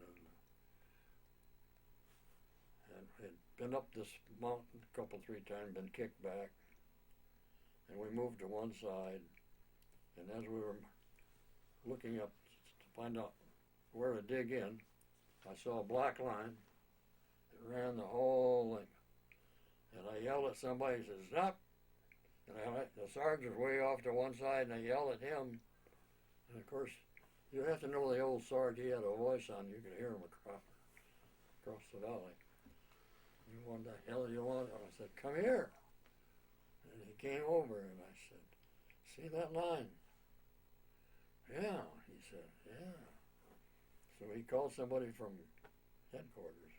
and had been up this mountain a couple, 3 times, been kicked back, and we moved to one side, and as we were looking up to find out where to dig in, I saw a black line that ran the whole length, and I yelled at somebody, said, "Stop!" And the sergeant was way off to one side, and I yelled at him. And of course, you have to know the old sergeant. He had a voice on. You could hear him across the valley. What the hell do you want? I said, "Come here." And he came over, and I said, "See that line?" "Yeah," he said, "yeah." So he called somebody from headquarters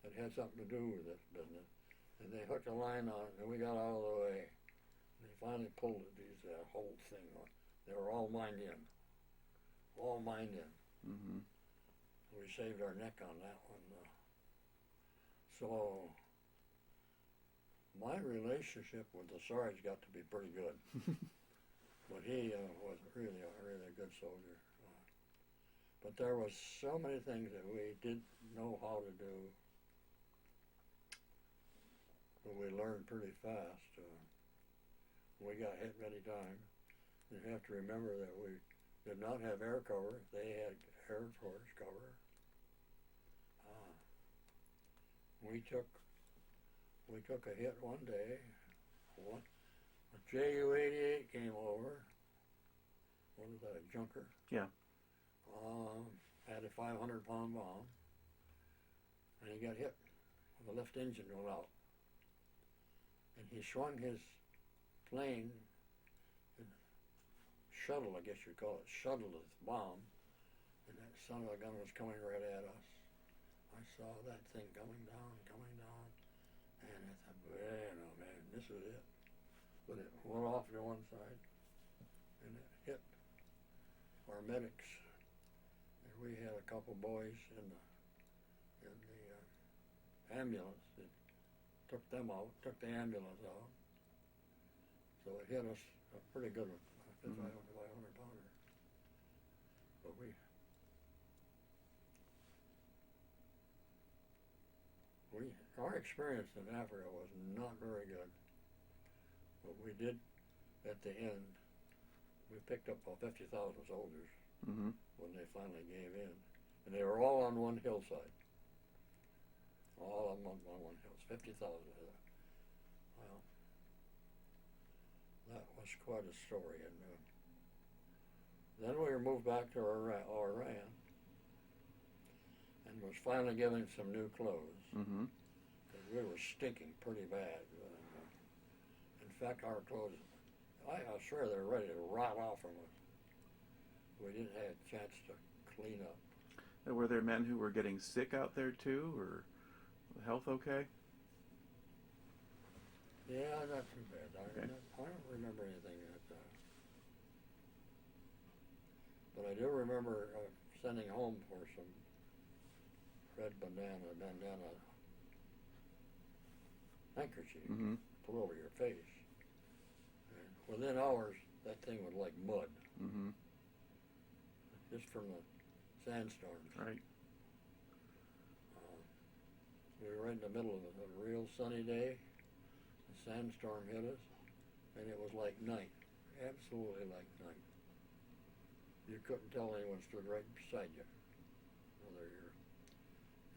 that had something to do with this business, and they hooked a line on it, and we got out of the way. And they finally pulled that whole thing on. They were all mined in. All mined in. Mm-hmm. We saved our neck on that one. So my relationship with the sergeant got to be pretty good. But he was really a good soldier. But there was so many things that we didn't know how to do. But we learned pretty fast. We got hit many times. You have to remember that we did not have air cover. They had Air Force cover. We took a hit one day. A Ju-88 came over. What was that, a junker? Yeah. Had a 500-pound bomb. And he got hit. The left engine went out. And he swung his plane, shuttle, I guess you'd call it, shuttle his bomb. And that son of a gun was coming right at us. I saw that thing coming down. And I thought, man, oh man, this is it. But it went off to one side, and it hit our medics. And we had a couple boys in the ambulance that took them out, took the ambulance out. So it hit us a pretty good one, a 500-pounder. But our experience in Africa was not very good. But we did, at the end, we picked up about 50,000 soldiers when they finally gave in. And they were all on one hillside. All on one hill. 50,000 of them. Well, that was quite a story. And then we were moved back to Iran and was finally given some new clothes. Because we were stinking pretty bad. In fact, our clothes, I swear they were ready to rot off from us. We didn't have a chance to clean up. And were there men who were getting sick out there too, or health okay? Yeah, not too bad. I don't remember anything that time. But I do remember sending home for some red bandana handkerchief, put over your face. And within hours, that thing was like mud. Just from the sandstorms. Right. We were right in the middle of a real sunny day. The sandstorm hit us, and it was like night. Absolutely like night. You couldn't tell anyone stood right beside you.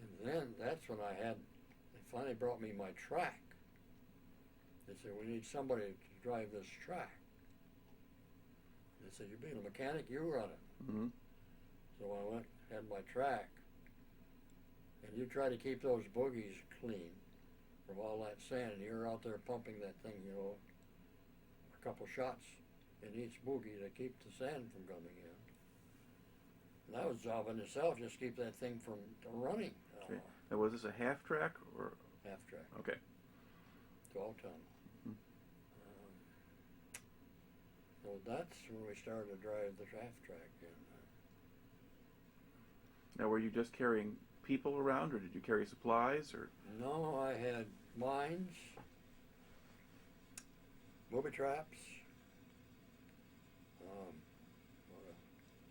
And then that's when they finally brought me my track. They said, "We need somebody to drive this track." They said, "You're being a mechanic, you run it." So I went, had my track, and you try to keep those boogies clean from all that sand. You're out there pumping that thing, a couple shots in each boogie to keep the sand from coming in. And that was a job in itself, just keep that thing from running. Okay. Now, was this a half track or? Half track. Okay. 12 ton. So that's when we started to drive the half track. Now, were you just carrying people around, or did you carry supplies, or? No, I had mines, booby traps,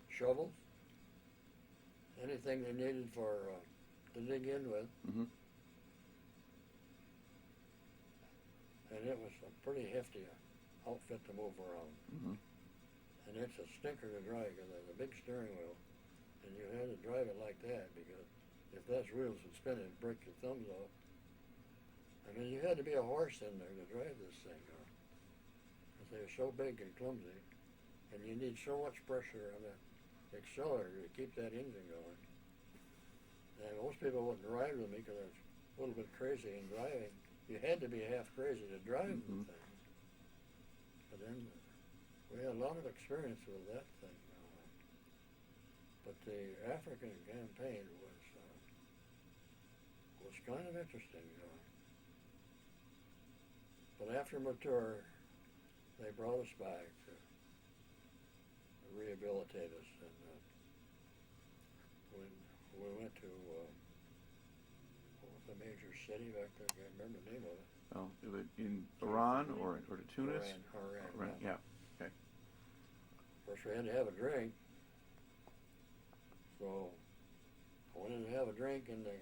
shovels, anything they needed for to dig in with. Mm-hmm. And it was a pretty hefty outfit to move around. Mm-hmm. And it's a stinker to drive because there's a big steering wheel, and you had to drive it like that because if those wheels would spin, it'd break your thumbs off. I mean, you had to be a horse in there to drive this thing, because they were so big and clumsy, and you need so much pressure on the accelerator to keep that engine going. And most people wouldn't ride with me because I was a little bit crazy in driving. You had to be half crazy to drive the thing. But then we had a lot of experience with that thing. But the African campaign was kind of interesting. But after mature, they brought us back to rehabilitate us, and when we went to what was the major city back there? I can't remember the name of it. Oh, in Iran or to Tunis? Iran, yeah. Okay. Of course, we had to have a drink, so we didn't have a drink, and the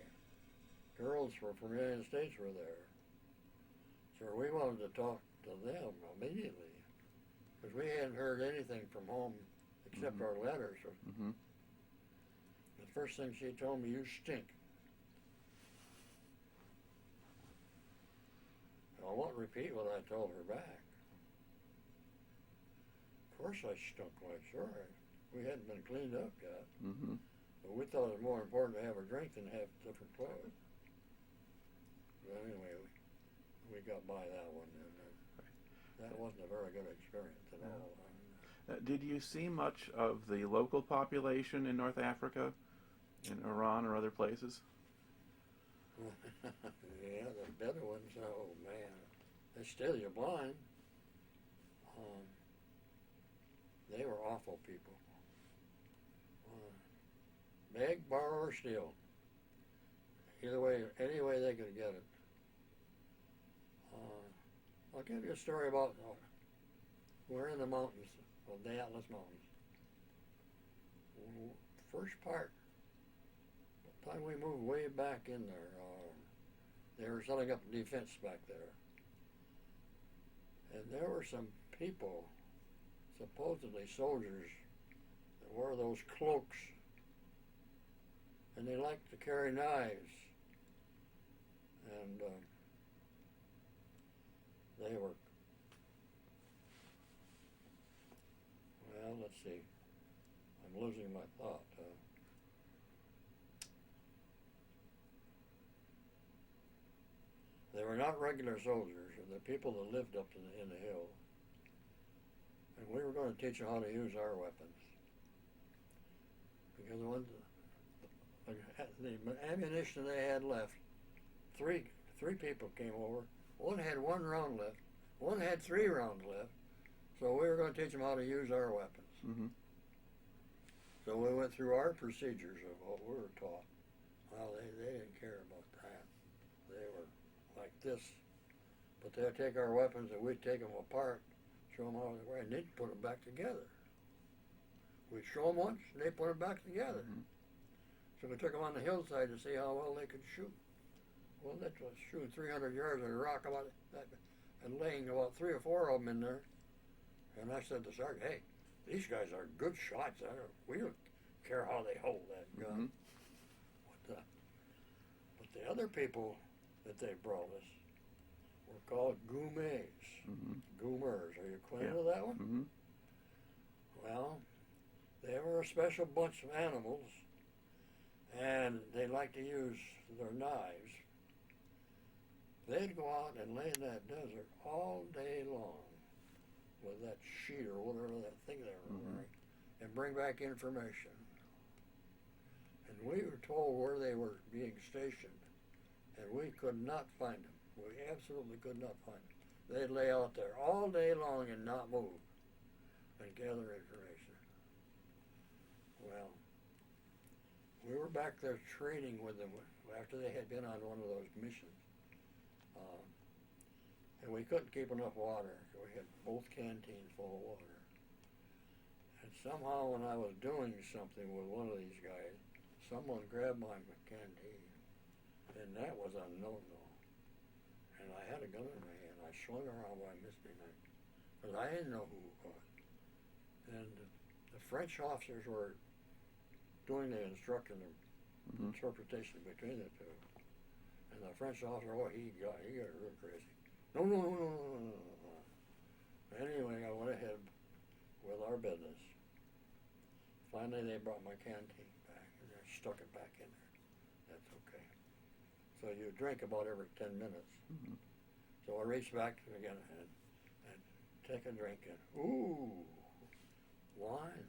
girls from the United States were there. So we wanted to talk to them immediately, because we hadn't heard anything from home except our letters. Mm-hmm. The first thing she told me, "You stink." I won't repeat what I told her back. Of course I stunk like sure. We hadn't been cleaned up yet. Mm-hmm. But we thought it was more important to have a drink than have different clothes. But anyway, we got by that one, and that wasn't a very good experience at all. Did you see much of the local population in North Africa, in Iran or other places? Yeah, the Bedouins, oh man, they steal you blind. They were awful people. Beg, borrow, or steal. Either way, any way they could get it. I'll give you a story about, we're in the mountains, the Atlas Mountains. First part, by the time we moved way back in there, they were setting up defense back there. And there were some people, supposedly soldiers, that wore those cloaks, and they liked to carry knives. And they were, well, let's see, I'm losing my thought. They were not regular soldiers, the people that lived up in the hills. And we were going to teach them how to use our weapons. Because the ammunition they had left, three people came over. One had 1 round left. One had 3 rounds left. So we were going to teach them how to use our weapons. Mm-hmm. So we went through our procedures of what we were taught. Well, they didn't care about that. They were like this. But they'd take our weapons and we'd take them apart, show them how they were, and they'd put them back together. We'd show them once, and they'd put them back together. Mm-hmm. So we took them on the hillside to see how well they could shoot. Well, that was shooting 300 yards at a rock about that, and laying about 3 or 4 of them in there. And I said to Sergeant, "Hey, these guys are good shots. We don't care how they hold that gun." Mm-hmm. But the other people that they brought us were called gourmets. Mm-hmm. Gourmets. Are you acquainted with that one? Mm-hmm. Well, they were a special bunch of animals, and they liked to use their knives. They'd go out and lay in that desert all day long with that sheet or whatever that thing they were wearing, and bring back information. And we were told where they were being stationed, and we could not find them. We absolutely could not find them. They'd lay out there all day long and not move and gather information. Well, we were back there training with them after they had been on one of those missions. we couldn't keep enough water. So we had both canteens full of water. And somehow when I was doing something with one of these guys, someone grabbed my canteen. And that was a no-no. And I had a gun in my hand. I swung around by midnight. Because I didn't know who it was. And the French officers were doing the instruction and interpretation between the two. And the French officer, he got real crazy. No. Anyway, I went ahead with our business. Finally, they brought my canteen back, and I stuck it back in there. That's okay. So you drink about every 10 minutes. Mm-hmm. So I reached back again and take a drink, and ooh, wine.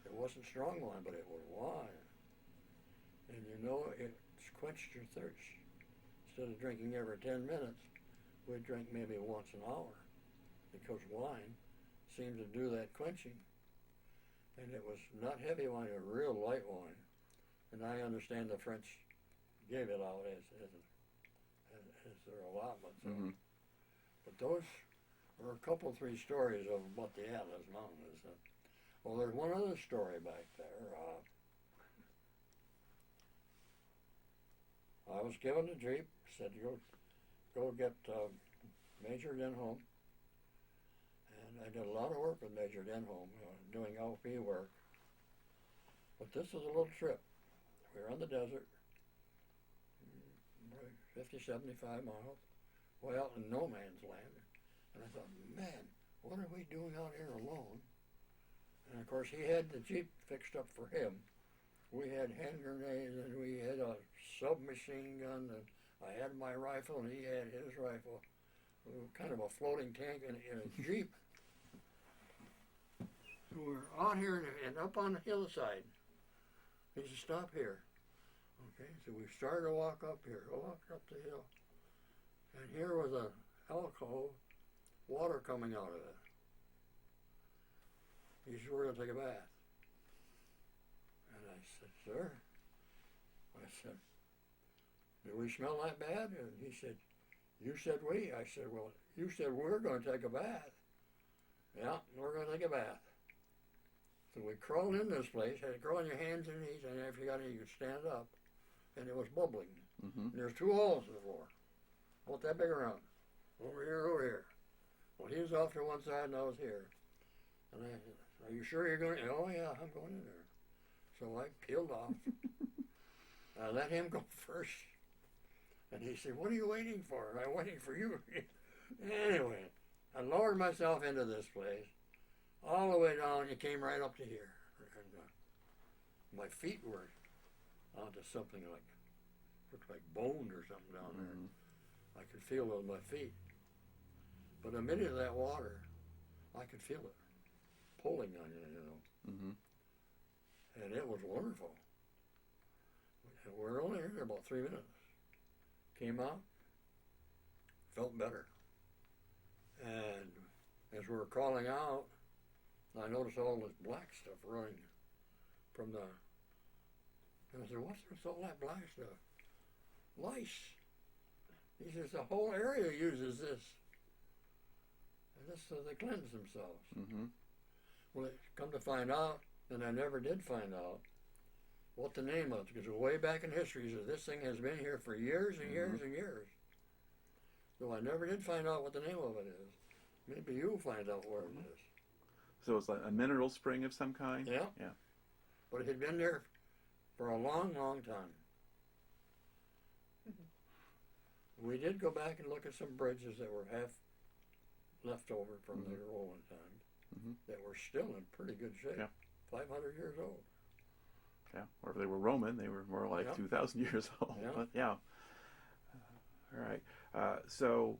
It wasn't strong wine, but it was wine. And you know, it's quenched your thirst. Instead of drinking every 10 minutes, we'd drink maybe once an hour, because wine seemed to do that quenching. And it was not heavy wine, it was real light wine. And I understand the French gave it out as their allotment. So. Mm-hmm. But those were a couple, 3 stories of what the Atlas Mountain is. Well, there's one other story back there. I was given a Jeep, said go get Major Denholm. And I did a lot of work with Major Denholm, doing LP work. But this was a little trip. We were on the desert, 50, 75 miles, way out in no man's land. And I thought, man, what are we doing out here alone? And of course, he had the Jeep fixed up for him. We had hand grenades, and we had a submachine gun, and I had my rifle, and he had his rifle. Kind of a floating tank in a Jeep. So we're out here and up on the hillside. He said, stop here. Okay, so we started to walk up here, walked up the hill. And here was a alcove, water coming out of it. He said, we're going to take a bath. And I said, sir? I said, do we smell that bad? And he said, you said we. I said, well, you said we're going to take a bath. Yeah, we're going to take a bath. So we crawled in this place, had to crawl on your hands and knees, and if you got any, you could stand up. And it was bubbling. Mm-hmm. And there's 2 holes in the floor. About that big around. Over here. Well, he was off to one side and I was here. And I said, are you sure you're going? Oh, yeah, I'm going in there. So I peeled off. I let him go first. And he said, what are you waiting for? And I'm waiting for you. Anyway, I lowered myself into this place. All the way down, it came right up to here. And my feet were onto something looked like bone or something down there. I could feel it with my feet. But a minute of that water, I could feel it pulling on you, you know. Mm-hmm. And it was wonderful. And we're only here about 3 minutes. Came out, felt better. And as we were crawling out, I noticed all this black stuff running from the... And I said, what's with all that black stuff? Lice. He says, the whole area uses this. And this so they cleanse themselves. Mm-hmm. Well, it come to find out, and I never did find out, what the name of it, because way back in history, he says, this thing has been here for years and years and years. So I never did find out what the name of it is. Maybe you'll find out where it is. So it's like a mineral spring of some kind? Yeah. Yeah. But it had been there for a long, long time. Mm-hmm. We did go back and look at some bridges that were half left over from the Roman times that were still in pretty good shape. Yeah. 500 years old. Yeah, or if they were Roman, they were more like 2,000 years old. Yeah. But yeah. All right. So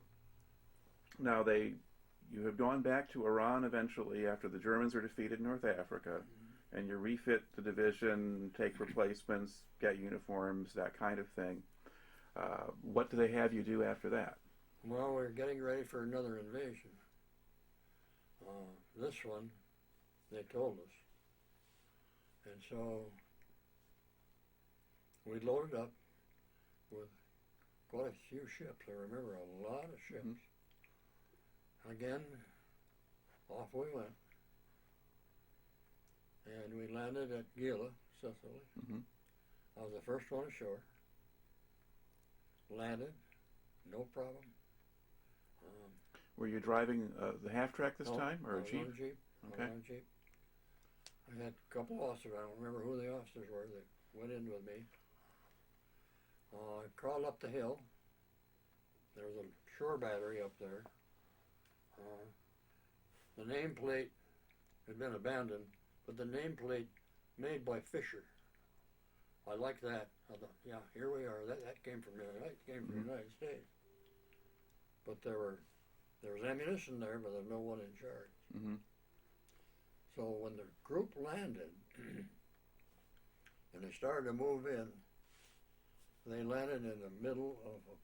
now you have gone back to Iran eventually after the Germans are defeated in North Africa, and you refit the division, take replacements, get uniforms, that kind of thing. What do they have you do after that? Well, we're getting ready for another invasion. This one, they told us. And so we loaded up with quite a few ships. I remember a lot of ships. Mm-hmm. Again, off we went. And we landed at Gila, Sicily. Mm-hmm. I was the first one ashore. Landed, no problem. Were you driving the half-track this No, time, or I a was Jeep? on a Jeep. Okay. I was on a Jeep. I had a couple officers. I don't remember who the officers were that went in with me. I crawled up the hill. There was a shore battery up there. The nameplate had been abandoned, but the nameplate made by Fisher. I liked that. I thought, yeah, here we are. That came from the United States. But there was ammunition there, but there's no one in charge. Mm-hmm. So when the group landed and they started to move in, they landed in the middle of a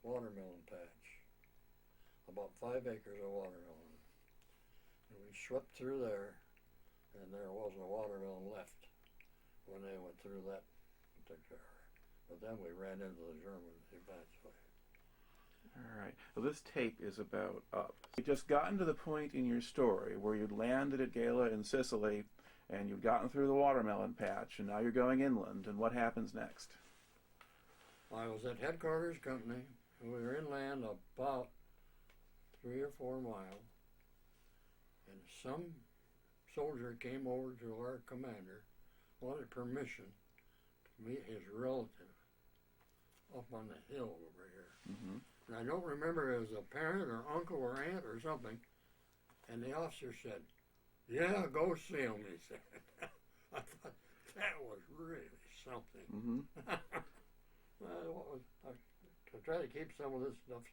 watermelon patch, about 5 acres of watermelon. And we swept through there, and there wasn't a watermelon left when they went through that particular area. But then we ran into the Germans eventually. All right. Well, this tape is about up. You'd just gotten to the point in your story where you'd landed at Gela in Sicily, and you'd gotten through the watermelon patch, and now you're going inland. And what happens next? I was at headquarters company, and we were inland about 3 or 4 miles, and some soldier came over to our commander, wanted permission to meet his relative up on the hill over here. Mm-hmm. And I don't remember if it was a parent or uncle or aunt or something. And the officer said, "Yeah, go see him," he said. I thought, that was really something. Mm-hmm. To try to keep some of this stuff.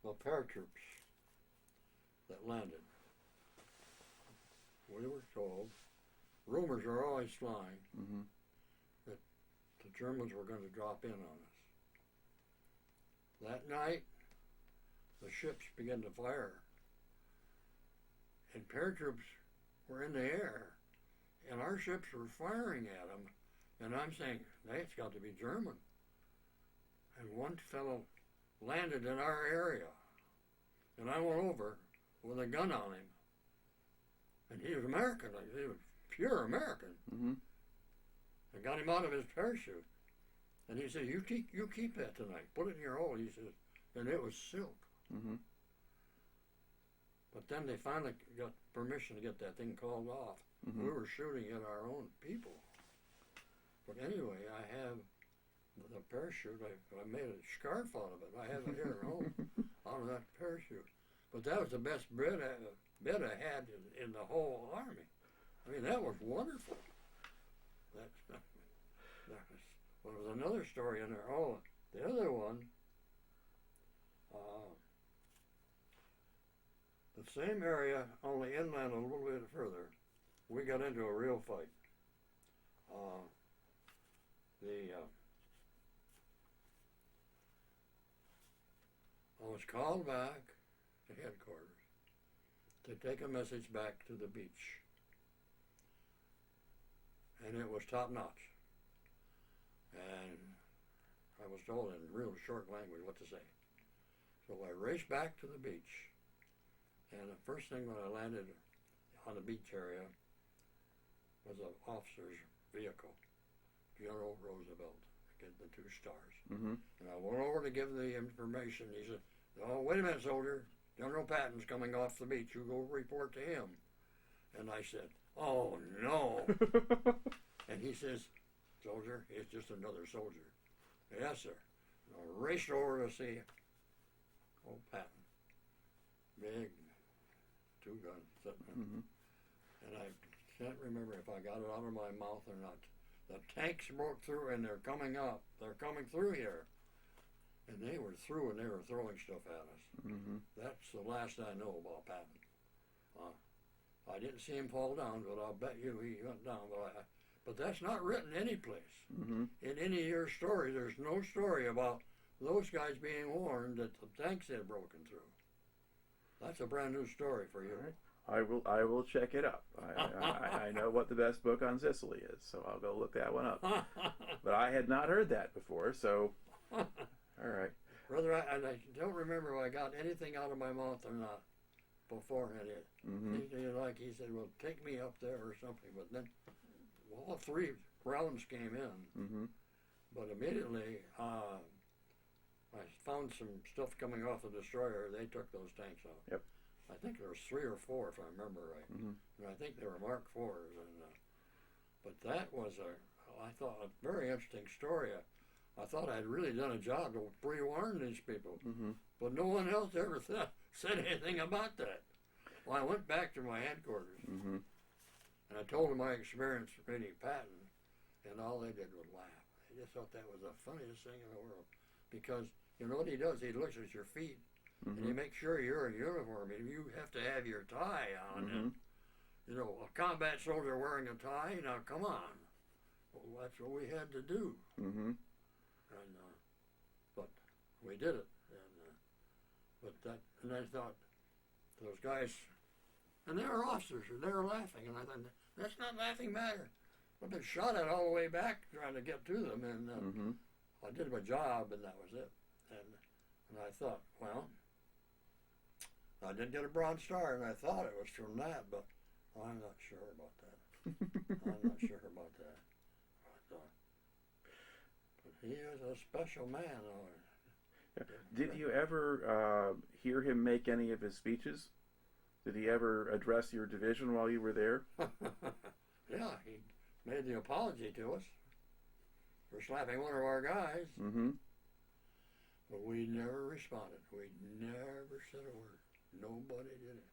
The paratroops that landed, we were told, rumors are always flying, Mm-hmm. that the Germans were going to drop in on us. That night, the ships began to fire, and paratroops were in the air, and our ships were firing at them, and I'm saying, that's got to be German. And one fellow landed in our area, and I went over with a gun on him, and he was American. He was pure American. Mm-hmm. I got him out of his parachute, and he said, you keep that tonight. Put it in your hole," he says, and it was silk. Mm-hmm. But then they finally got permission to get that thing called off. Mm-hmm. We were shooting at our own people. But anyway, I have the parachute. I made a scarf out of it. I have it here at home, out of that parachute. But that was the best bed I had in the whole army. I mean, that was wonderful. That was another story in there. Oh, the other one, the same area, only inland a little bit further, we got into a real fight. I was called back to headquarters to take a message back to the beach. And it was top notch. And I was told in real short language what to say. So I raced back to the beach. And the first thing when I landed on the beach area was an officer's vehicle, General Roosevelt, the 2 stars. Mm-hmm. And I went over to give the information. He said, "Oh, wait a minute, soldier. General Patton's coming off the beach. You go report to him." And I said, "Oh, no." And he says, "Soldier, it's just another soldier." "Yes, sir." And I raced over to see old Patton. Big 2 guns sitting there. Mm-hmm. And I can't remember if I got it out of my mouth or not. The tanks broke through and they're coming up. They're coming through here. And they were through and they were throwing stuff at us. Mm-hmm. That's the last I know about Patton. I didn't see him fall down, but I'll bet you he went down. But that's not written any place. Mm-hmm. In any of your story, there's no story about those guys being warned that the tanks had broken through. That's a brand new story for you. All right. I will check it up. I know what the best book on Sicily is, so I'll go look that one up. But I had not heard that before, so all right. Brother, I don't remember if I got anything out of my mouth or not beforehand. He said, well, take me up there or something. But then all 3 rounds came in. But immediately I found some stuff coming off the destroyer. They took those tanks out. Yep. I think there was 3 or 4, if I remember right. And I think they were Mark IVs. But that was I thought, a very interesting story. I thought I'd really done a job to pre-warn these people. But no one else ever said anything about that. Well, I went back to my headquarters, and I told them my experience reading Patton, and all they did was laugh. They just thought that was the funniest thing in the world. Because, you know what he does? He looks at your feet, and he makes sure you're in uniform. And you have to have your tie on. And, you know, a combat soldier wearing a tie, now come on. Well, that's what we had to do. But we did it. And I thought, those guys, and they were officers, and they were laughing, and I thought, that's not laughing matter. But they shot it all the way back trying to get to them, and I did my job, and that was it. And I thought, well, I did get a Bronze Star, and I thought it was from that, but I'm not sure about that. I'm not sure about that. But he was a special man. Did you ever hear him make any of his speeches? Did he ever address your division while you were there? Yeah, he made the apology to us for slapping one of our guys. But we never responded. We never said a word. Nobody did it.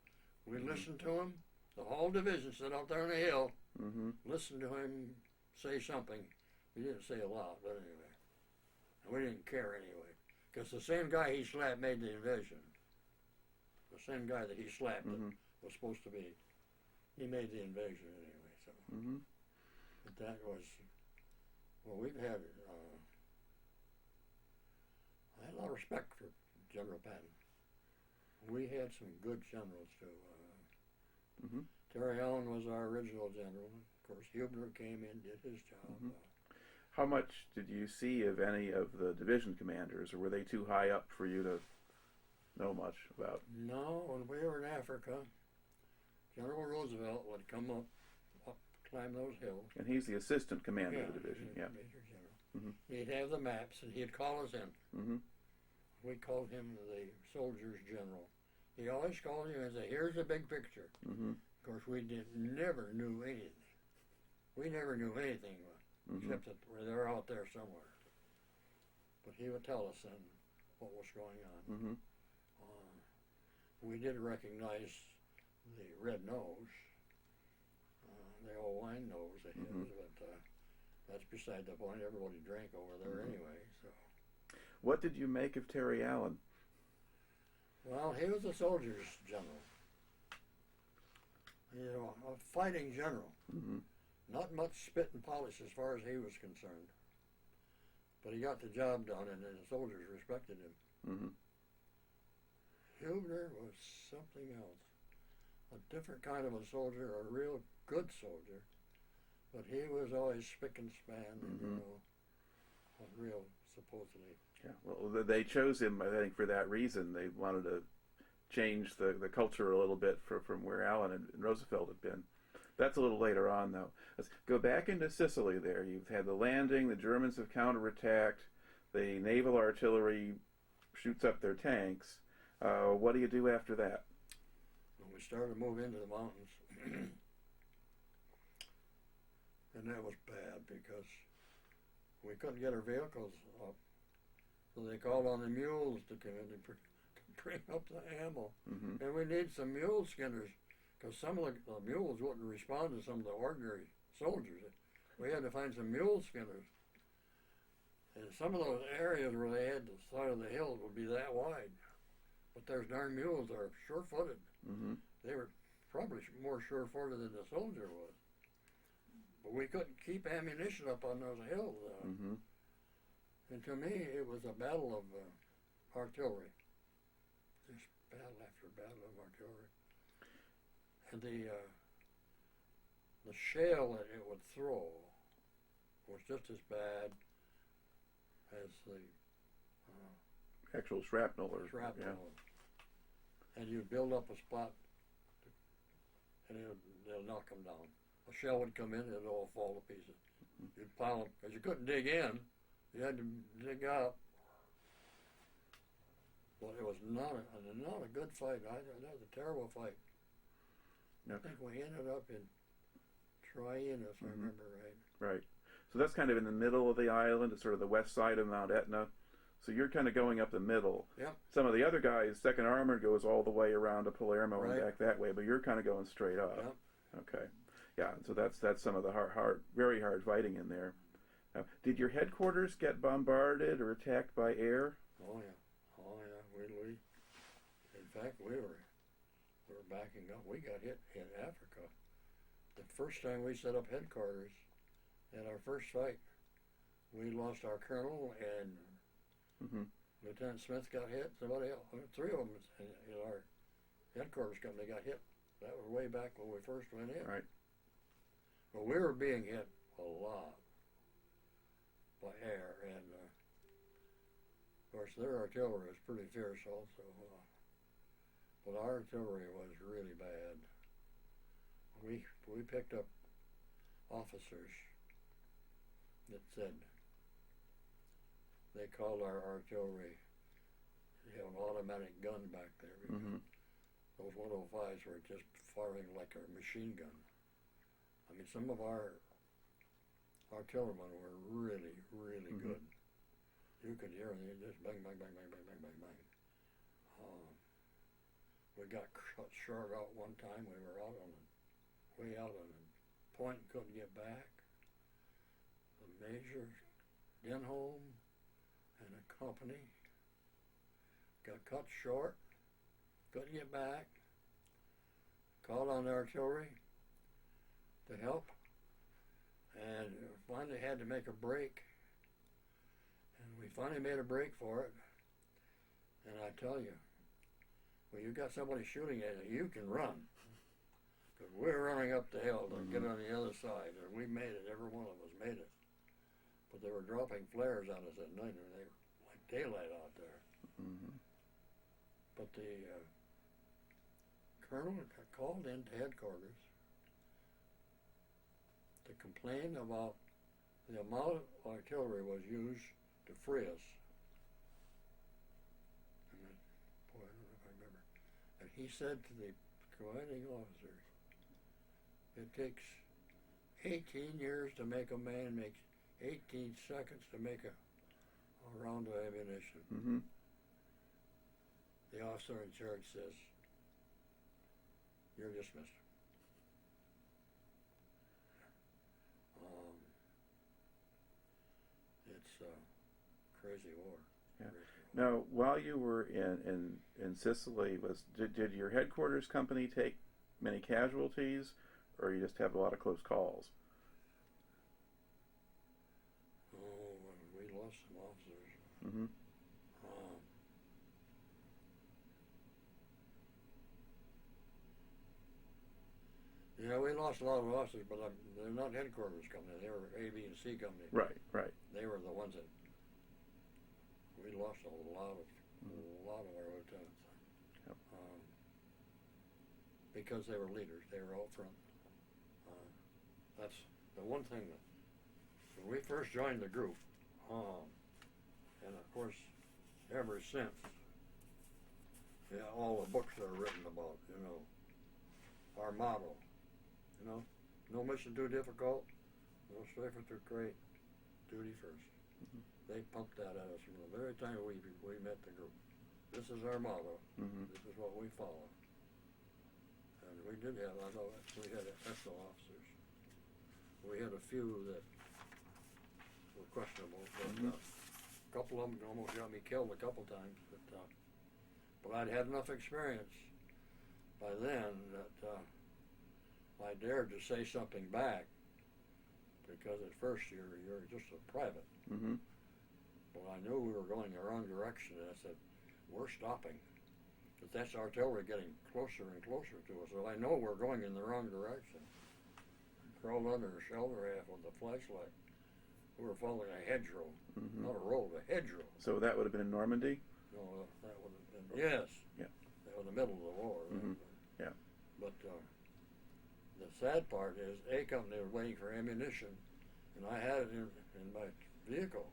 We listened to him. The whole division stood out there on the hill, listened to him say something. He didn't say a lot, but anyway. And we didn't care anyway. Because the same guy he slapped made the invasion. The same guy that he slapped that was supposed to be, he made the invasion anyway. So, but that was, well, we've had, I had a lot of respect for General Patton. We had some good generals too. Terry Allen was our original general. Of course, Hubner came in, did his job. How much did you see of any of the division commanders, or were they too high up for you to know much about? No, when we were in Africa, General Roosevelt would come up, climb those hills. And he's the assistant commander of the division, Major General. He'd have the maps, and he'd call us in. We called him the soldier's general. He always called you and said, here's the big picture. Of course, we never knew anything. We never knew anything, except that they're out there somewhere. But he would tell us then what was going on. We did recognize the red nose, the old wine nose they had, but that's beside the point. Everybody drank over there anyway. So, what did you make of Terry Allen? Well, he was a soldier's general. You know, a fighting general. Not much spit and polish as far as he was concerned. But he got the job done, and the soldiers respected him. Hubner was something else. A different kind of a soldier, a real good soldier. But he was always spick and span, you know, a real, supposedly. Yeah, well, they chose him, I think, for that reason. They wanted to change the culture a little bit from where Allen and Roosevelt had been. That's a little later on, though. Let's go back into Sicily there. You've had the landing, the Germans have counterattacked, the naval artillery shoots up their tanks. What do you do after that? Well, we started to move into the mountains. And that was bad because we couldn't get our vehicles up. So they called on the mules to come in and bring up the ammo. And we need some mule skinners because some of the mules wouldn't respond to some of the ordinary soldiers. We had to find some mule skinners. And some of those areas where they had the side of the hill would be that wide. But those darn mules are sure-footed. They were probably more sure-footed than the soldier was. But we couldn't keep ammunition up on those hills. And to me, it was a battle of artillery. Just battle after battle of artillery. And the shell that it would throw was just as bad as the actual shrapnel or shrapnel. Yeah. And you build up a spot, and they'll knock them down. A shell would come in, and it'd all fall to pieces. You'd pile them, because you couldn't dig in. You had to dig up. But it was not a good fight. That was a terrible fight. Yeah. I think we ended up in Tryon, if I remember right. Right. So that's kind of in the middle of the island. It's sort of the west side of Mount Etna. So you're kind of going up the middle. Yep. Some of the other guys, Second Armored goes all the way around to Palermo and back that way, but you're kind of going straight up. Yep. Okay. Yeah. So that's some of the very hard fighting in there. Now, did your headquarters get bombarded or attacked by air? Oh yeah. We in fact we were backing up. We got hit in Africa. The first time we set up headquarters, in our first fight, we lost our colonel and Lieutenant Smith got hit. Somebody else, three of them in our headquarters company got hit. That was way back when we first went in. Right. But we were being hit a lot by air, and of course their artillery was pretty fierce also. But our artillery was really bad. We picked up officers that said they called our artillery, you have an automatic gun back there. Those 105s were just firing like a machine gun. I mean, some of our artillerymen were really, really good. You could hear them just bang, bang, bang, bang, bang, bang, bang, bang. We got cut short out one time. We were way out on a point and couldn't get back. The Major Denholm and a company got cut short, couldn't get back. Called on the artillery to help, and finally had to make a break. And we finally made a break for it. And I tell you, when you got somebody shooting at you, you can run. Because we're running up the hill to get on the other side, and we made it. Every one of us made it. But they were dropping flares on us at night, and they were like daylight out there. But the colonel called into headquarters to complain about the amount of artillery was used to free us. And boy, I don't know if I remember. And he said to the commanding officers, it takes 18 years to make a man, makes 18 seconds to make a round of ammunition. The officer in charge says, you're dismissed. It's a crazy war. Yeah. Now, while you were in Sicily, did your headquarters company take many casualties, or you just have a lot of close calls? Oh, we lost some officers. Yeah, we lost a lot of officers, but they're not headquarters company. They were A, B, and C company. Right. They were the ones that we lost a lot of our lieutenants. Yep. Because they were leaders. They were out front. That's the one thing that when we first joined the group, and of course, ever since, all the books are written about, our motto. No mission too difficult, no strifer too great, duty first. They pumped that at us from the very time we met the group. This is our motto. This is what we follow. And we did have, we had excellent officers. We had a few that were questionable, but a couple of them almost got me killed a couple times. But I'd had enough experience by then that I dared to say something back, because at first you're just a private. But I knew we were going the wrong direction, and I said, we're stopping. But that's artillery getting closer and closer to us. So I know we're going in the wrong direction. Crawled under a shelter half with a flashlight. We were following a hedgerow, not a road, a hedgerow. So that would have been in Normandy? No, that would have been, yes. Yeah. That was the middle of the war. Yeah. But the sad part is A Company was waiting for ammunition, and I had it in my vehicle.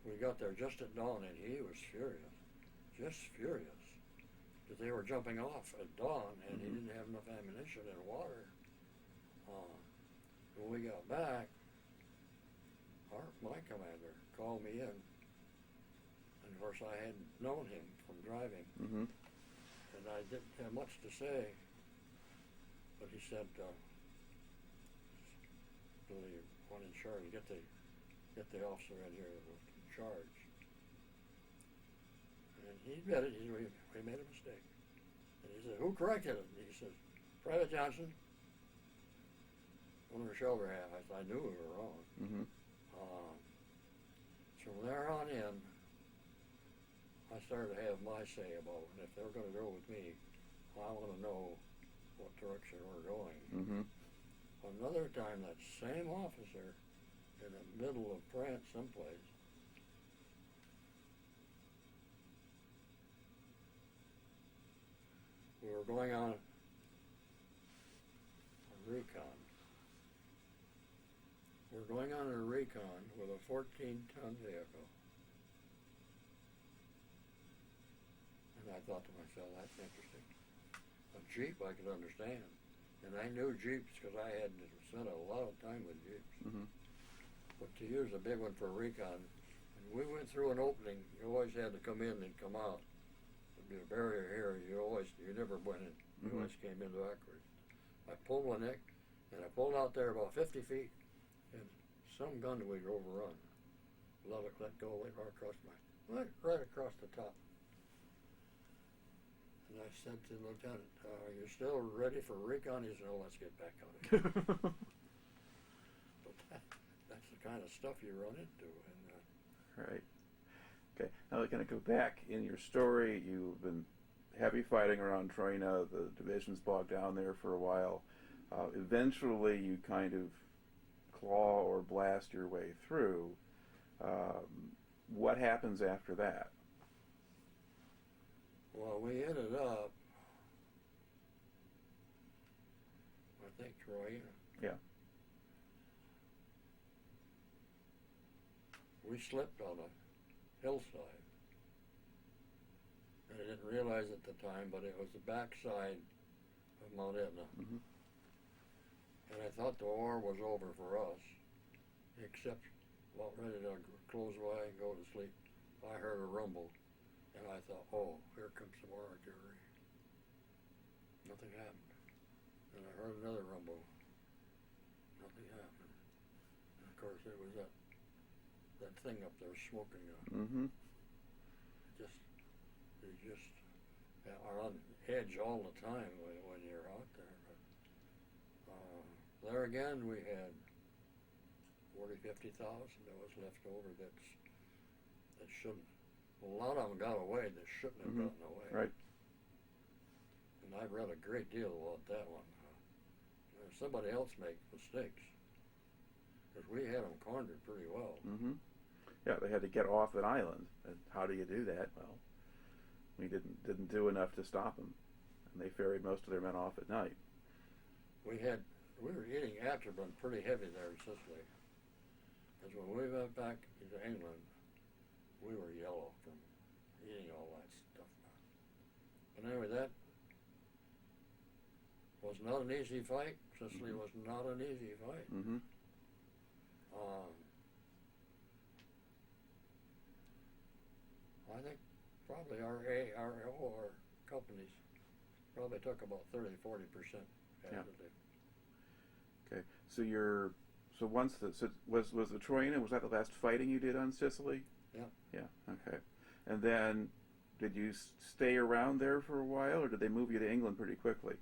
We got there just at dawn, and he was furious, just furious, because they were jumping off at dawn, and he didn't have enough ammunition and water. When we got back, my commander called me in, and of course I hadn't known him from driving, and I didn't have much to say, but he said to the one in charge, get the officer in here that was in charge. And he admitted we made a mistake. And he said, who corrected it? And he says, Private Johnson, one of the shoulder half. I said, I knew we were wrong. So from there on in, I started to have my say about it. And if they're going to go with me, I want to know what direction we're going. Another time, that same officer in the middle of France someplace, we were going on a recon. We're going on a recon with a 14-ton vehicle. And I thought to myself, that's interesting. A Jeep I could understand. And I knew Jeeps because I had spent a lot of time with Jeeps. But to use a big one for a recon, and we went through an opening. You always had to come in and come out. There'd be a barrier here. You never went in. You always came in backwards. I pulled my neck, and I pulled out there about 50 feet, and some gun we'd overrun. Let go, went right across the top. And I said to the lieutenant, are you still ready for recon? He said, oh, let's get back out of here. But that's the kind of stuff you run into. Right. Okay. Now we're going to go back in your story. You've been heavy fighting around Troina. The division's bogged down there for a while. Eventually you kind of claw or blast your way through. What happens after that? Well, we ended up, I think, Troy. Yeah. We slipped on a hillside. And I didn't realize at the time, but it was the backside of Mount Etna. And I thought the war was over for us, except about ready to close my eye and go to sleep. I heard a rumble. And I thought, oh, here comes some more artillery. Nothing happened. And I heard another rumble. Nothing happened. And of course, it was that thing up there smoking. You just are on edge all the time when you're out there. But there again, we had 50,000 that was left over that shouldn't. A lot of them got away that shouldn't have gotten away. Right. And I've read a great deal about that one. Somebody else make mistakes. Because we had them cornered pretty well. Yeah, they had to get off an island. And how do you do that? Well, we didn't do enough to stop them. And they ferried most of their men off at night. We were eating atropine pretty heavy there in Sicily. Because when we went back into England, we were yellow from eating all that stuff. But anyway, that was not an easy fight. Sicily was not an easy fight. I think probably our companies probably took about 30-40% casualty. Okay, so once was the Troina, was that the last fighting you did on Sicily? Yeah. Yeah. Okay. And then, did you stay around there for a while, or did they move you to England pretty quickly?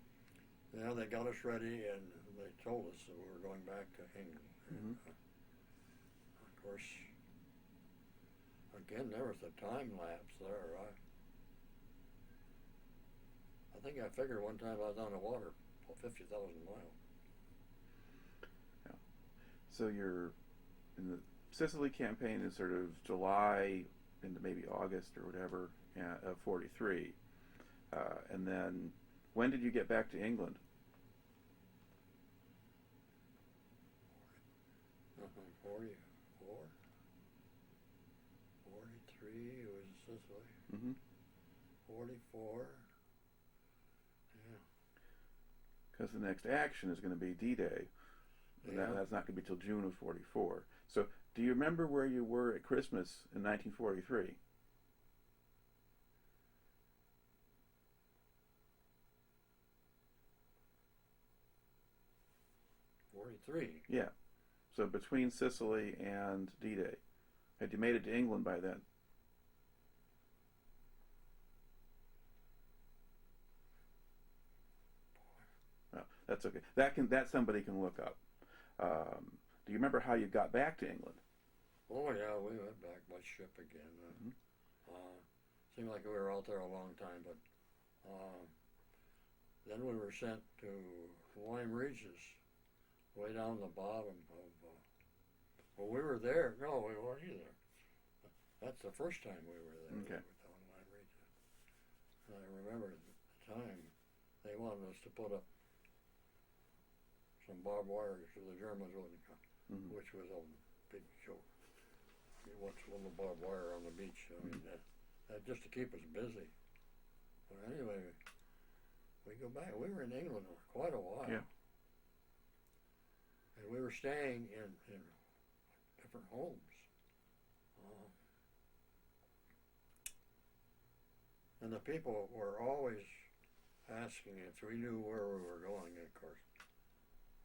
Yeah, they got us ready, and they told us that we were going back to England. And, of course, again, there was a time lapse there. I think I figured one time I was on the water 50,000 miles. Yeah. So you're in the Sicily campaign is sort of July into maybe August or whatever of 43. And then when did you get back to England? 44, 43 was Sicily. Mm-hmm. 44, yeah. Because the next action is going to be D-Day. And Yeah. that's not going to be till June of 44. So do you remember where you were at Christmas in 1943? Yeah. So between Sicily and D-Day. Had you made it to England by then? Well, that's okay. That somebody can look up. Do you remember how you got back to England? Oh yeah, we went back by ship again. Seemed like we were out there a long time, but then we were sent to Lyme Regis, way down the bottom of. Well, we were there. No, we weren't either. That's the first time we were there. Okay. We were down Lyme Regis. And I remember at the time they wanted us to put up some barbed wire so the Germans wouldn't come, which was a big joke. You watch a little barbed wire on the beach. I mean, that just to keep us busy. But anyway, we go back. We were in England for quite a while. Yeah. And we were staying in different homes. And the people were always asking us. We knew where we were going, of course.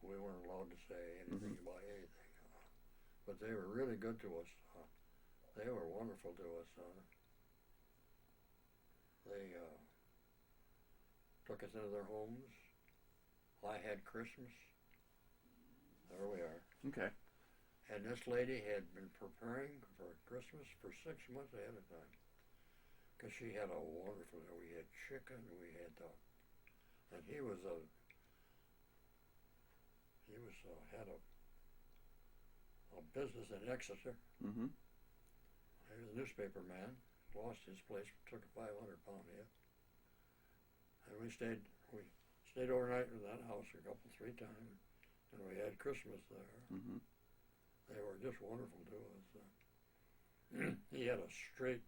We weren't allowed to say anything about anything. But they were really good to us. They were wonderful to us. They took us into their homes. I had Christmas. There we are. Okay. And this lady had been preparing for Christmas for 6 months ahead of time. Because she had a wonderful, we had chicken, we had, and he had a business in Exeter. Mm-hmm. He was a newspaper man, lost his place, took a 500-pound hit. And we stayed overnight in that house three times, and we had Christmas there. Mm-hmm. They were just wonderful to us. He had a straight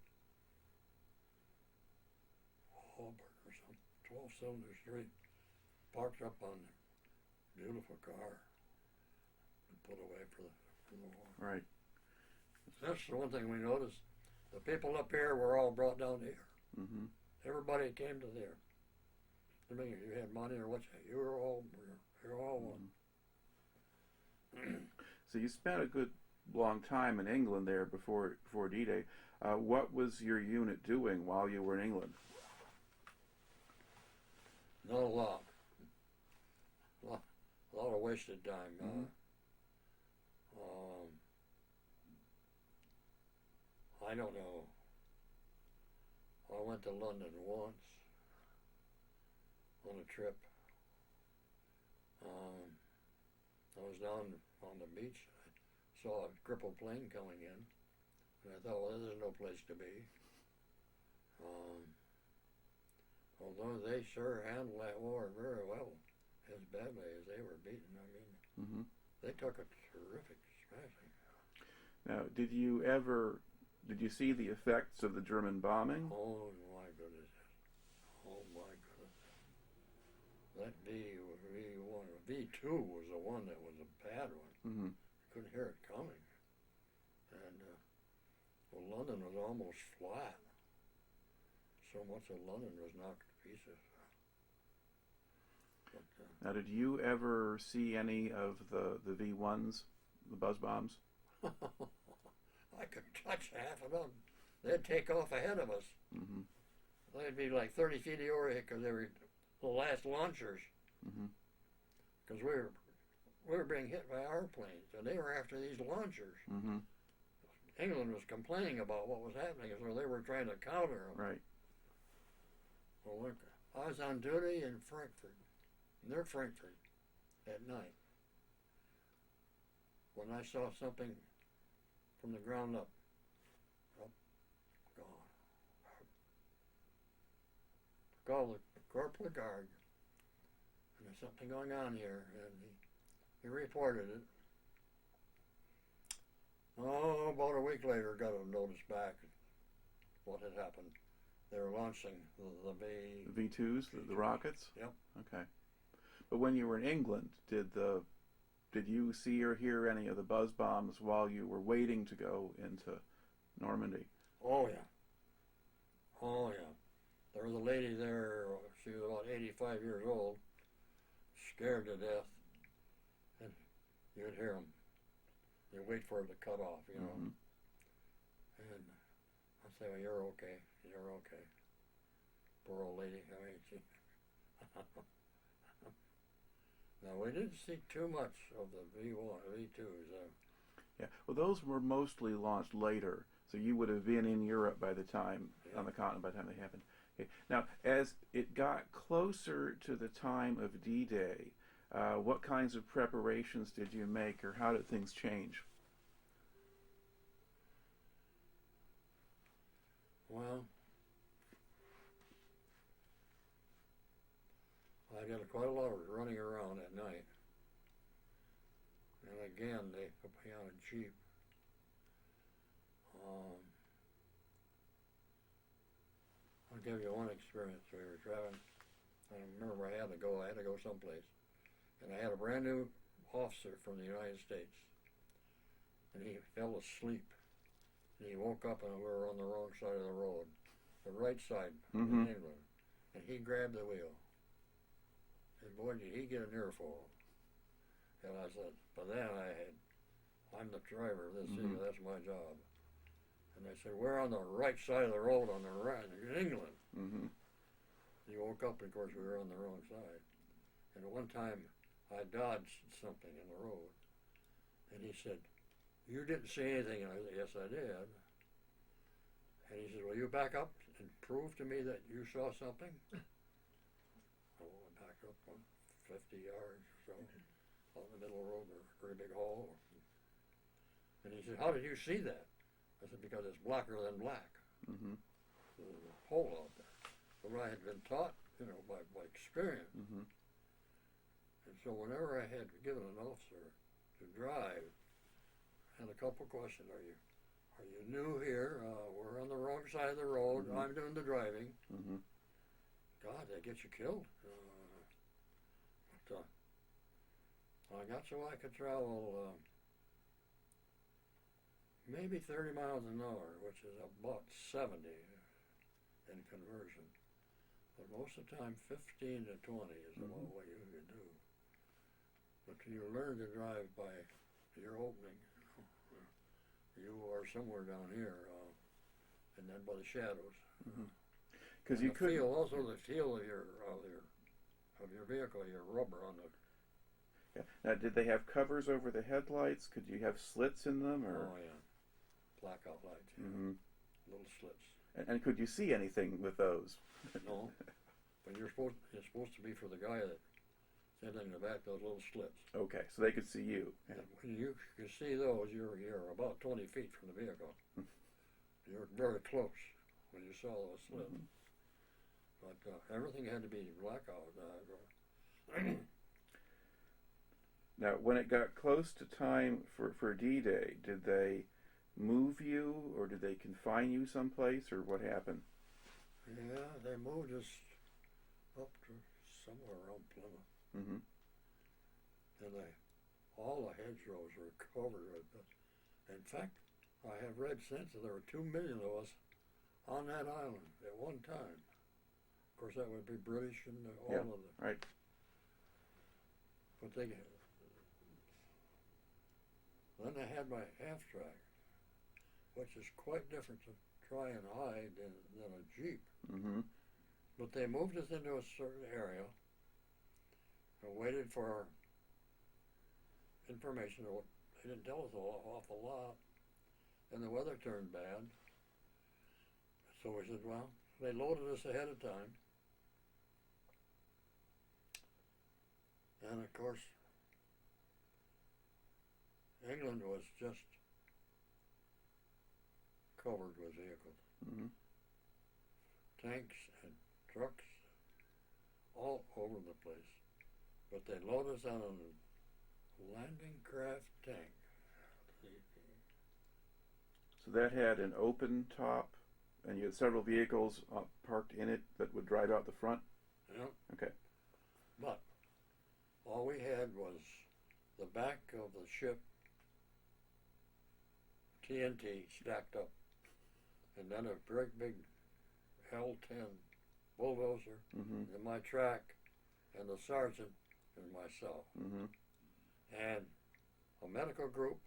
Hallmark or something, 12-cylinder straight, parked up on the beautiful car and put away for the war. Right. That's the one thing we noticed. The people up here were all brought down here. Mm-hmm. Everybody came to there. I mean, you had money or what, you were all one. So you spent a good long time in England there before D-Day. What was your unit doing while you were in England? Not a lot. A lot of wasted time. I don't know. I went to London once on a trip. I was down on the beach. I saw a crippled plane coming in, and I thought, well, there's no place to be. Although they sure handled that war very well, as badly as they were beaten. I mean, they took a terrific smashing. Now, did you see the effects of the German bombing? Oh my goodness. Oh my goodness. That V2 was the one that was a bad one. Mm-hmm. Couldn't hear it coming. And London was almost flat. So much of London was knocked to pieces. But, Now, did you ever see any of the V1s, the buzz bombs? I could touch half of them. They'd take off ahead of us. Mm-hmm. They'd be like 30 feet over because they were the last launchers. Because we were being hit by our planes, and they were after these launchers. England was complaining about what was happening, so they were trying to counter them. Right. Well, look, I was on duty in Frankfurt, near Frankfurt, at night, when I saw something from the ground up, gone. Called the corporal guard, and there's something going on here, and he reported it. Oh, about a week later, got a notice back what had happened. They were launching the V2s, the rockets? Yep. Okay. But when you were in England, did you see or hear any of the buzz bombs while you were waiting to go into Normandy? Oh, yeah. Oh, yeah. There was a lady there, she was about 85 years old, scared to death, and you'd hear them. You wait for it to cut off, you know. Mm-hmm. And I'd say, well, you're okay. You're okay. Poor old lady. I mean, she... Now, we didn't see too much of the V2s. Yeah, well, those were mostly launched later, so you would have been in Europe by the time, on the continent by the time they happened. Okay. Now, as it got closer to the time of D-Day, what kinds of preparations did you make, or how did things change? Well, I did quite a lot of running around at night. And again, they put me on a Jeep. I'll give you one experience. We were driving. I remember I had to go someplace. And I had a brand new officer from the United States. And he fell asleep. And he woke up and we were on the wrong side of the road. The right side in England. And he grabbed the wheel. And boy, did he get an earful. And I said, but then I'm the driver of this city, that's my job. And they said, we're on the right side of the road on the right, in England. Mm-hmm. He woke up, and of course, we were on the wrong side. And at one time, I dodged something in the road. And he said, you didn't see anything. And I said, yes, I did. And he said, will you back up and prove to me that you saw something? I backed up 50 yards or so, out in the middle of the road, there's a very big hole. And he said, how did you see that? I said, because it's blacker than black. Mm-hmm. There's a hole out there. But I had been taught, by experience. Mm-hmm. And so whenever I had given an officer to drive, I had a couple questions. Are you new here? We're on the wrong side of the road. I'm doing the driving. Mm-hmm. God, that gets you killed. But I got so I could travel maybe 30 miles an hour, which is about 70 in conversion. But most of the time, 15 to 20 is about what you can do. But you learn to drive by your opening. You are somewhere down here, and then by the shadows. Because you could also the feel of your vehicle, your rubber on the. Yeah. Now, did they have covers over the headlights? Could you have slits in them, or? Oh yeah, blackout lights. Mm-hmm. Little slits. And could you see anything with those? No, but it's supposed to be for the guy that sitting in the back, those little slits. Okay, so they could see you. Yeah. And when you can see those, you're about 20 feet from the vehicle. You're very close when you saw those slits. But everything had to be blackout. Now, when it got close to time for D-Day, did they move you, or did they confine you someplace, or what happened? Yeah, they moved us up to somewhere around Plymouth. Mm-hmm. And all the hedgerows were covered with it. In fact, I have read since that there were 2 million of us on that island at one time. Of course, that would be British and all of them. Right. But then I had my half-track, which is quite different to try and hide than a Jeep. Mm-hmm. But they moved us into a certain area and waited for information. They didn't tell us an awful lot. And the weather turned bad. So we said, well, they loaded us ahead of time. And of course, England was just covered with vehicles. Mm-hmm. Tanks and trucks all over the place. But they loaded us on a landing craft tank. So that had an open top, and you had several vehicles parked in it that would drive out the front? Yeah. Okay. But all we had was the back of the ship, TNT stacked up, and then a great big L-10 bulldozer, Mm-hmm. and my track, and the sergeant and myself, Mm-hmm. and a medical group,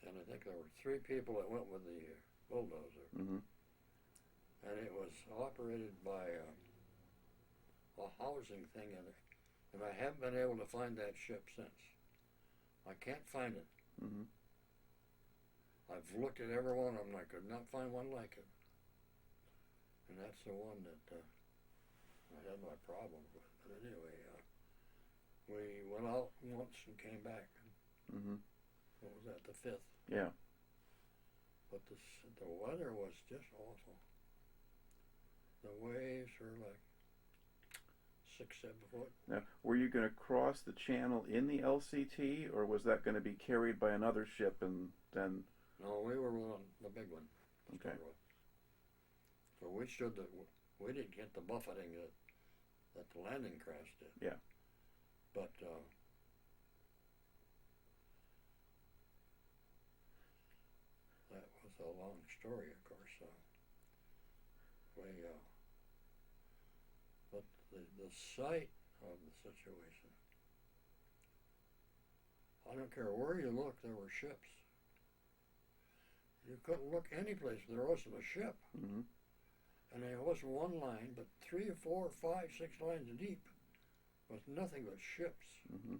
and I think there were 3 people that went with the bulldozer, Mm-hmm. and it was operated by a housing thing in it, and I haven't been able to find that ship since. I can't find it. Mm-hmm. I've looked at every one of them, I could not find one like it. And that's the one that I had my problems with. But anyway, we went out once and came back. Mm-hmm. What was that, the 5th? Yeah. But the weather was just awful. The waves were like 6, 7 foot. Now, were you going to cross the channel in the LCT, or was that going to be carried by another ship and then? No, we were on the big one. Okay. So we we didn't get the buffeting that the landing crafts did. Yeah. But that was a long story, of course. But the sight of the situation, I don't care where you look, there were ships. You couldn't look any place, there wasn't a ship. Mm-hmm. And there wasn't one line, but 3 or 4 or 5, 6 lines deep, with nothing but ships. Mm-hmm.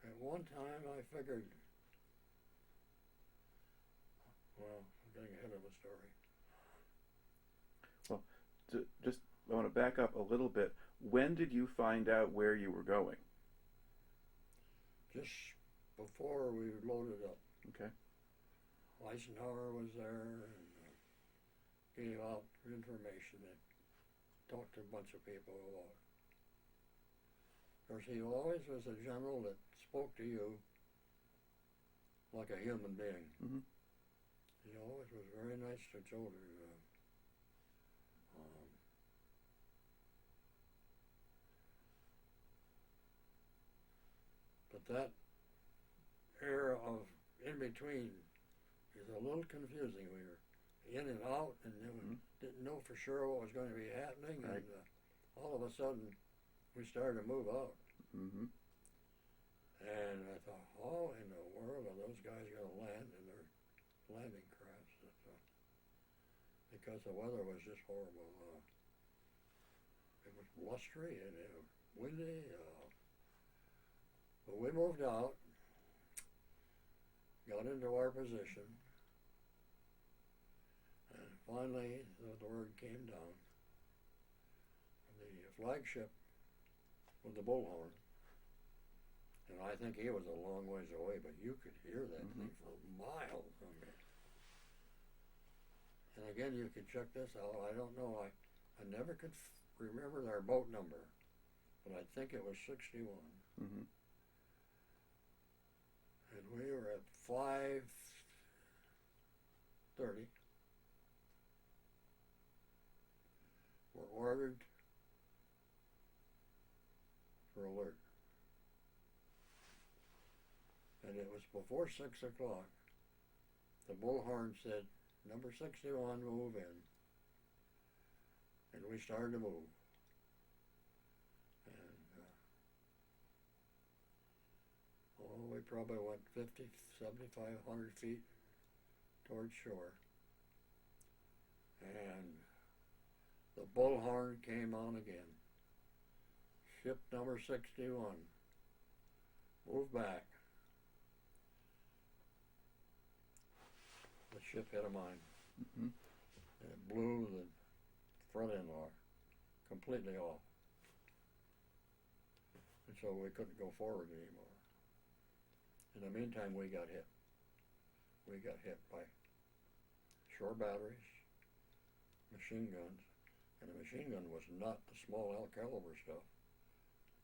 At one time, I figured, well, I'm getting ahead of the story. Well, I want to back up a little bit. When did you find out where you were going? Just before we loaded up. Okay. Eisenhower was there and gave out information and talked to a bunch of people about it. Of course, he always was a general that spoke to you like a human being. Mm-hmm. He always was very nice to children. But that era of in between is a little confusing. We were in and out, and then we didn't know for sure what was going to be happening. Right. And all of a sudden, we started to move out. Mm-hmm. And I thought, how in the world are those guys going to land in their landing crafts? Because the weather was just horrible. It was blustery and it was windy. But we moved out, got into our position, and finally the word came down. The flagship with the bullhorn, and I think he was a long ways away, but you could hear that thing for miles from there. And again, you could check this out. I don't know. I never could remember their boat number, but I think it was 61. Mm-hmm. And we were at 5:30. We're ordered for alert. And it was before 6 o'clock. The bullhorn said, number 61, move in. And we started to move. And we probably went 50, 7,500 feet towards shore. And the bullhorn came on again. Ship number 61. Move back. The ship hit a mine. Mm-hmm. And it blew the front end off, completely off. And so we couldn't go forward anymore. In the meantime, we got hit. We got hit by shore batteries, machine guns, and the machine gun was not the small L caliber stuff.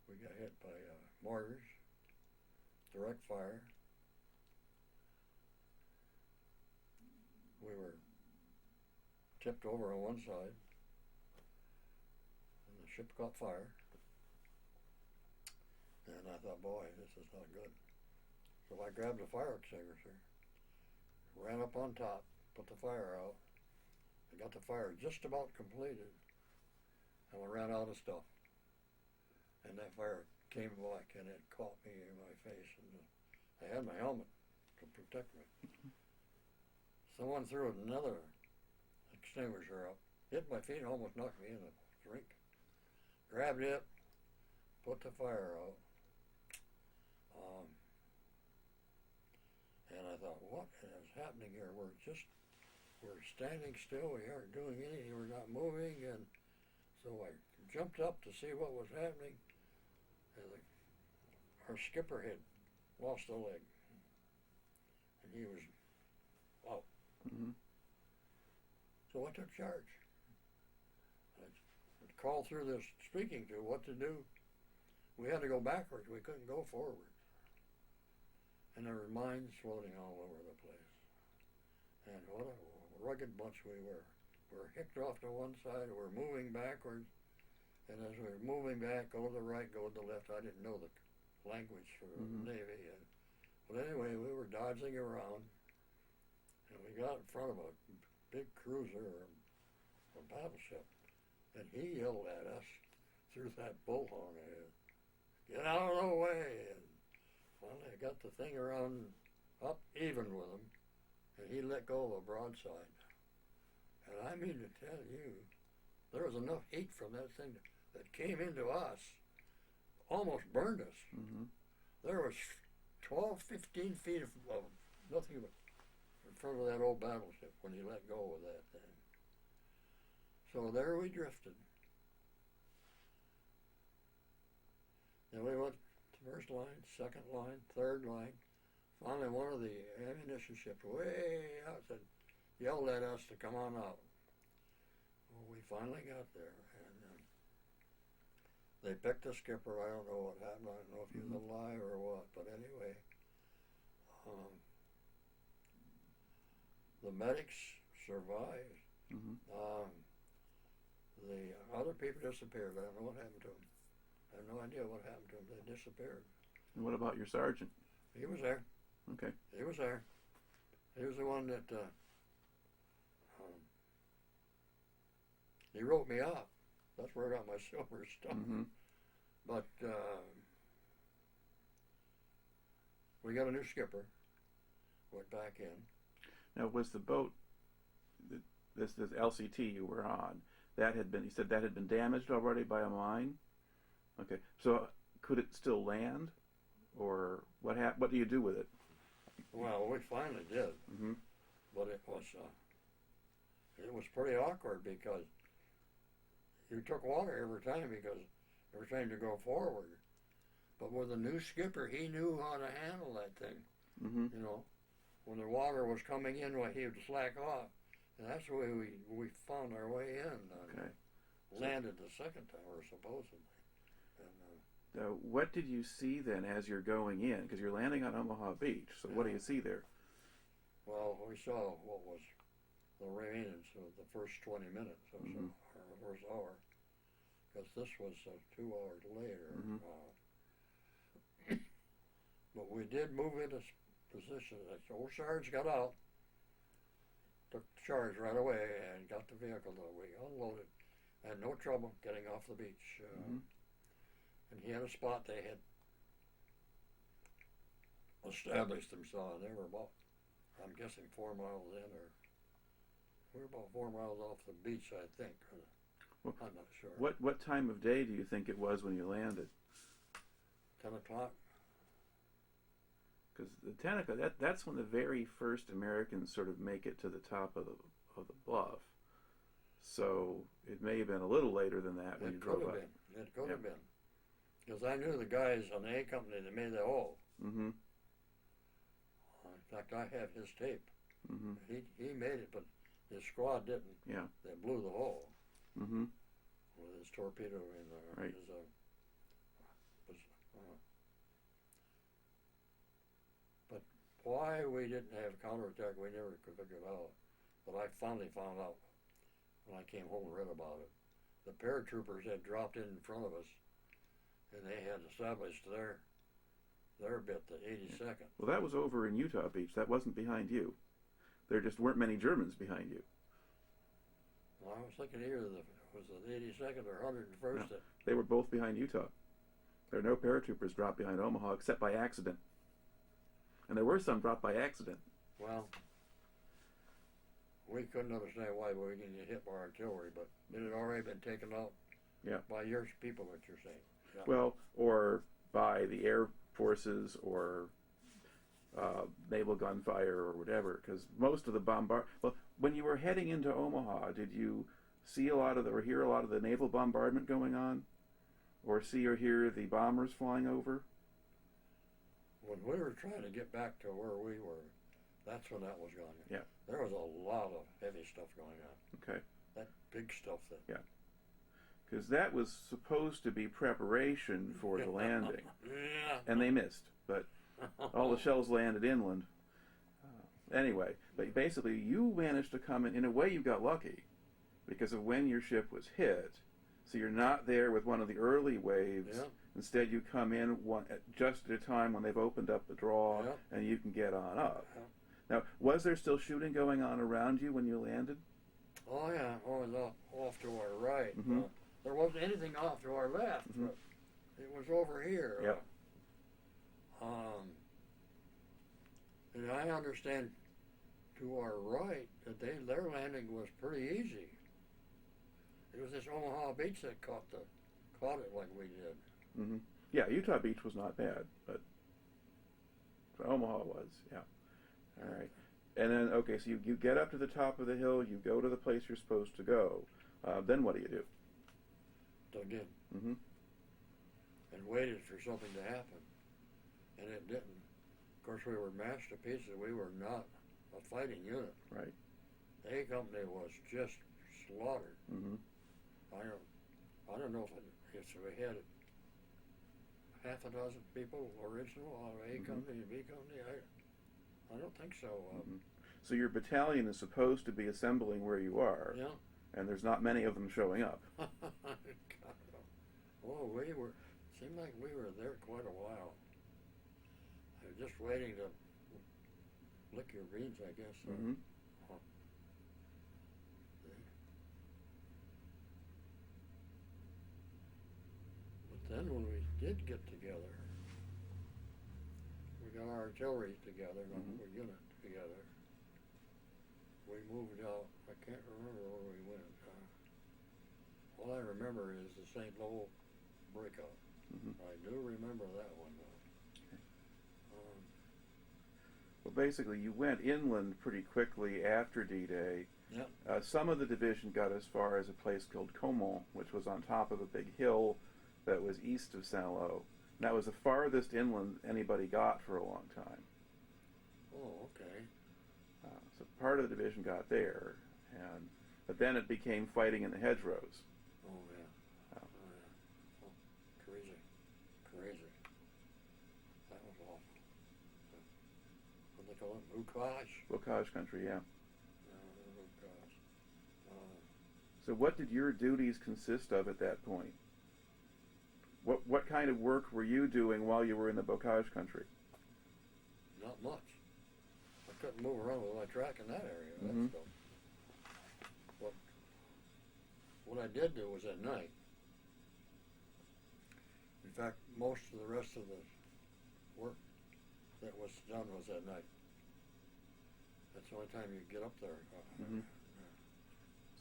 We got hit by mortars, direct fire. We were tipped over on one side, and the ship caught fire. And I thought, boy, this is not good. So I grabbed a fire extinguisher, ran up on top, put the fire out. I got the fire just about completed, and I ran out of stuff. And that fire came back, and it caught me in my face. And I had my helmet to protect me. Someone threw another extinguisher up, hit my feet, almost knocked me in the drink. Grabbed it, put the fire out. And I thought, what is happening here? We're standing still. We aren't doing anything. We're not moving. And so I jumped up to see what was happening. And our skipper had lost a leg, and he was out. Mm-hmm. So I took charge. I called through this speaking to what to do. We had to go backwards. We couldn't go forward. And there were mines floating all over the place. And what a rugged bunch we were. We were hicked off to one side. We were moving backwards. And as we were moving back, go to the right, go to the left. I didn't know the language for the Navy. But anyway, we were dodging around. And we got in front of a big cruiser or a battleship. And he yelled at us through that bullhorn. Get out of the way! And finally, I got the thing around up even with him, and he let go of a broadside. And I mean to tell you, there was enough heat from that thing that came into us, almost burned us. Mm-hmm. There was 12, 15 feet of nothing but in front of that old battleship when he let go of that thing. So there we drifted. Then we went to first line, second line, third line. Finally, one of the ammunition ships way out yelled at us to come on out. Well, we finally got there, and they picked the skipper. I don't know what happened. I don't know if he was alive or what, but anyway, the medics survived. Mm-hmm. The other people disappeared. I don't know what happened to them. I have no idea what happened to them. They disappeared. And what about your sergeant? He was there. Okay. He was there. He was the one that he wrote me up. That's where I got my silver stuff. Mm-hmm. But we got a new skipper. Went back in. Now, was the boat, this LCT you were on, that had been, you said that had been damaged already by a mine? Okay, so could it still land, or what do you do with it? Well, we finally did, but it was pretty awkward because you took water every time to go forward. But with a new skipper, he knew how to handle that thing. Mm-hmm. You know, when the water was coming in, he would slack off, and that's the way we found our way in. Okay. Landed the second time, or supposedly. What did you see then as you're going in? Because you're landing on Omaha Beach, so what do you see there? Well, we saw what was the remains of the first 20 minutes or so, or the first hour, because this was 2 hours later. But we did move into position. The old Sarge got out, took charge right away, and got the vehicle that we unloaded. Had no trouble getting off the beach. And he had a spot they had established themselves. They were about, I'm guessing, 4 miles in, or we were about 4 miles off the beach, I think. Well, I'm not sure. What time of day do you think it was when you landed? 10 o'clock. Because the 10 o'clock, that's when the very first Americans sort of make it to the top of the bluff. So it may have been a little later than that when you drove up. It could have been. Because I knew the guys on the A Company that made the hole. Mm-hmm. In fact, I have his tape. Mm-hmm. He made it, but his squad didn't. Yeah. They blew the hole Mm-hmm. with his torpedo in there. Right. But why we didn't have counterattack, we never could figure it out. But I finally found out when I came home and read about it. The paratroopers had dropped in front of us, and they had established their bit, the 82nd. Well, that was over in Utah Beach. That wasn't behind you. There just weren't many Germans behind you. Well, I was thinking either was it 82nd or 101st. No, they were both behind Utah. There are no paratroopers dropped behind Omaha except by accident. And there were some dropped by accident. Well, we couldn't understand why we didn't get hit by artillery, but it had already been taken out by your people, what you're saying. Yeah. Well, or by the Air Forces or naval gunfire or whatever, because most of the well, when you were heading into Omaha, did you see a lot of or hear a lot of the naval bombardment going on? Or see or hear the bombers flying over? When we were trying to get back to where we were, that's when that was going on. Yeah. There was a lot of heavy stuff going on. Okay. That big stuff that... Yeah. Because that was supposed to be preparation for the landing. Yeah. And they missed. But all the shells landed inland. Anyway, but basically you managed to come in a way you got lucky because of when your ship was hit. So you're not there with one of the early waves. Yeah. Instead, you come in just at a time when they've opened up the draw, and you can get on up. Yeah. Now, was there still shooting going on around you when you landed? Oh, yeah. It was off to our right. Mm-hmm. There wasn't anything off to our left. Mm-hmm. It was over here. Yep. And I understand to our right that their landing was pretty easy. It was this Omaha Beach that caught it like we did. Mm-hmm. Yeah, Utah Beach was not bad, but Omaha was, yeah. All right. And then, okay, so you get up to the top of the hill, you go to the place you're supposed to go. Then what do you do? Dug in. Mm-hmm. And waited for something to happen. And it didn't. Of course, we were mashed to pieces. We were not a fighting unit. Right. The A Company was just slaughtered. Mm-hmm. I don't know if we had half a dozen people original out of A Company and B Company. I don't think so. So your battalion is supposed to be assembling where you are. Yeah. And there's not many of them showing up. Oh, seemed like we were there quite a while. I was just waiting to lick your beans, I guess. Mm-hmm. But then when we did get together, we got our artillery together, our unit together. We moved out. I can't remember where we went. All I remember is the St. Lo Breakout. Mm-hmm. I do remember that one, though. Okay. Well, basically, you went inland pretty quickly after D-Day. Yeah. Some of the division got as far as a place called Caumont, which was on top of a big hill that was east of Saint-Lô. And that was the farthest inland anybody got for a long time. Oh, okay. So part of the division got there, but then it became fighting in the hedgerows. Oh, yeah. Oh, yeah. Oh, crazy. That was awful. What do they call it? Bocage? Bocage country, yeah. Bocage. So what did your duties consist of at that point? What kind of work were you doing while you were in the Bocage country? Not much. I couldn't move around with my track in that area. Mm-hmm. That's what I did do was at night. In fact, most of the rest of the work that was done was at night. That's the only time you get up there. Mm-hmm.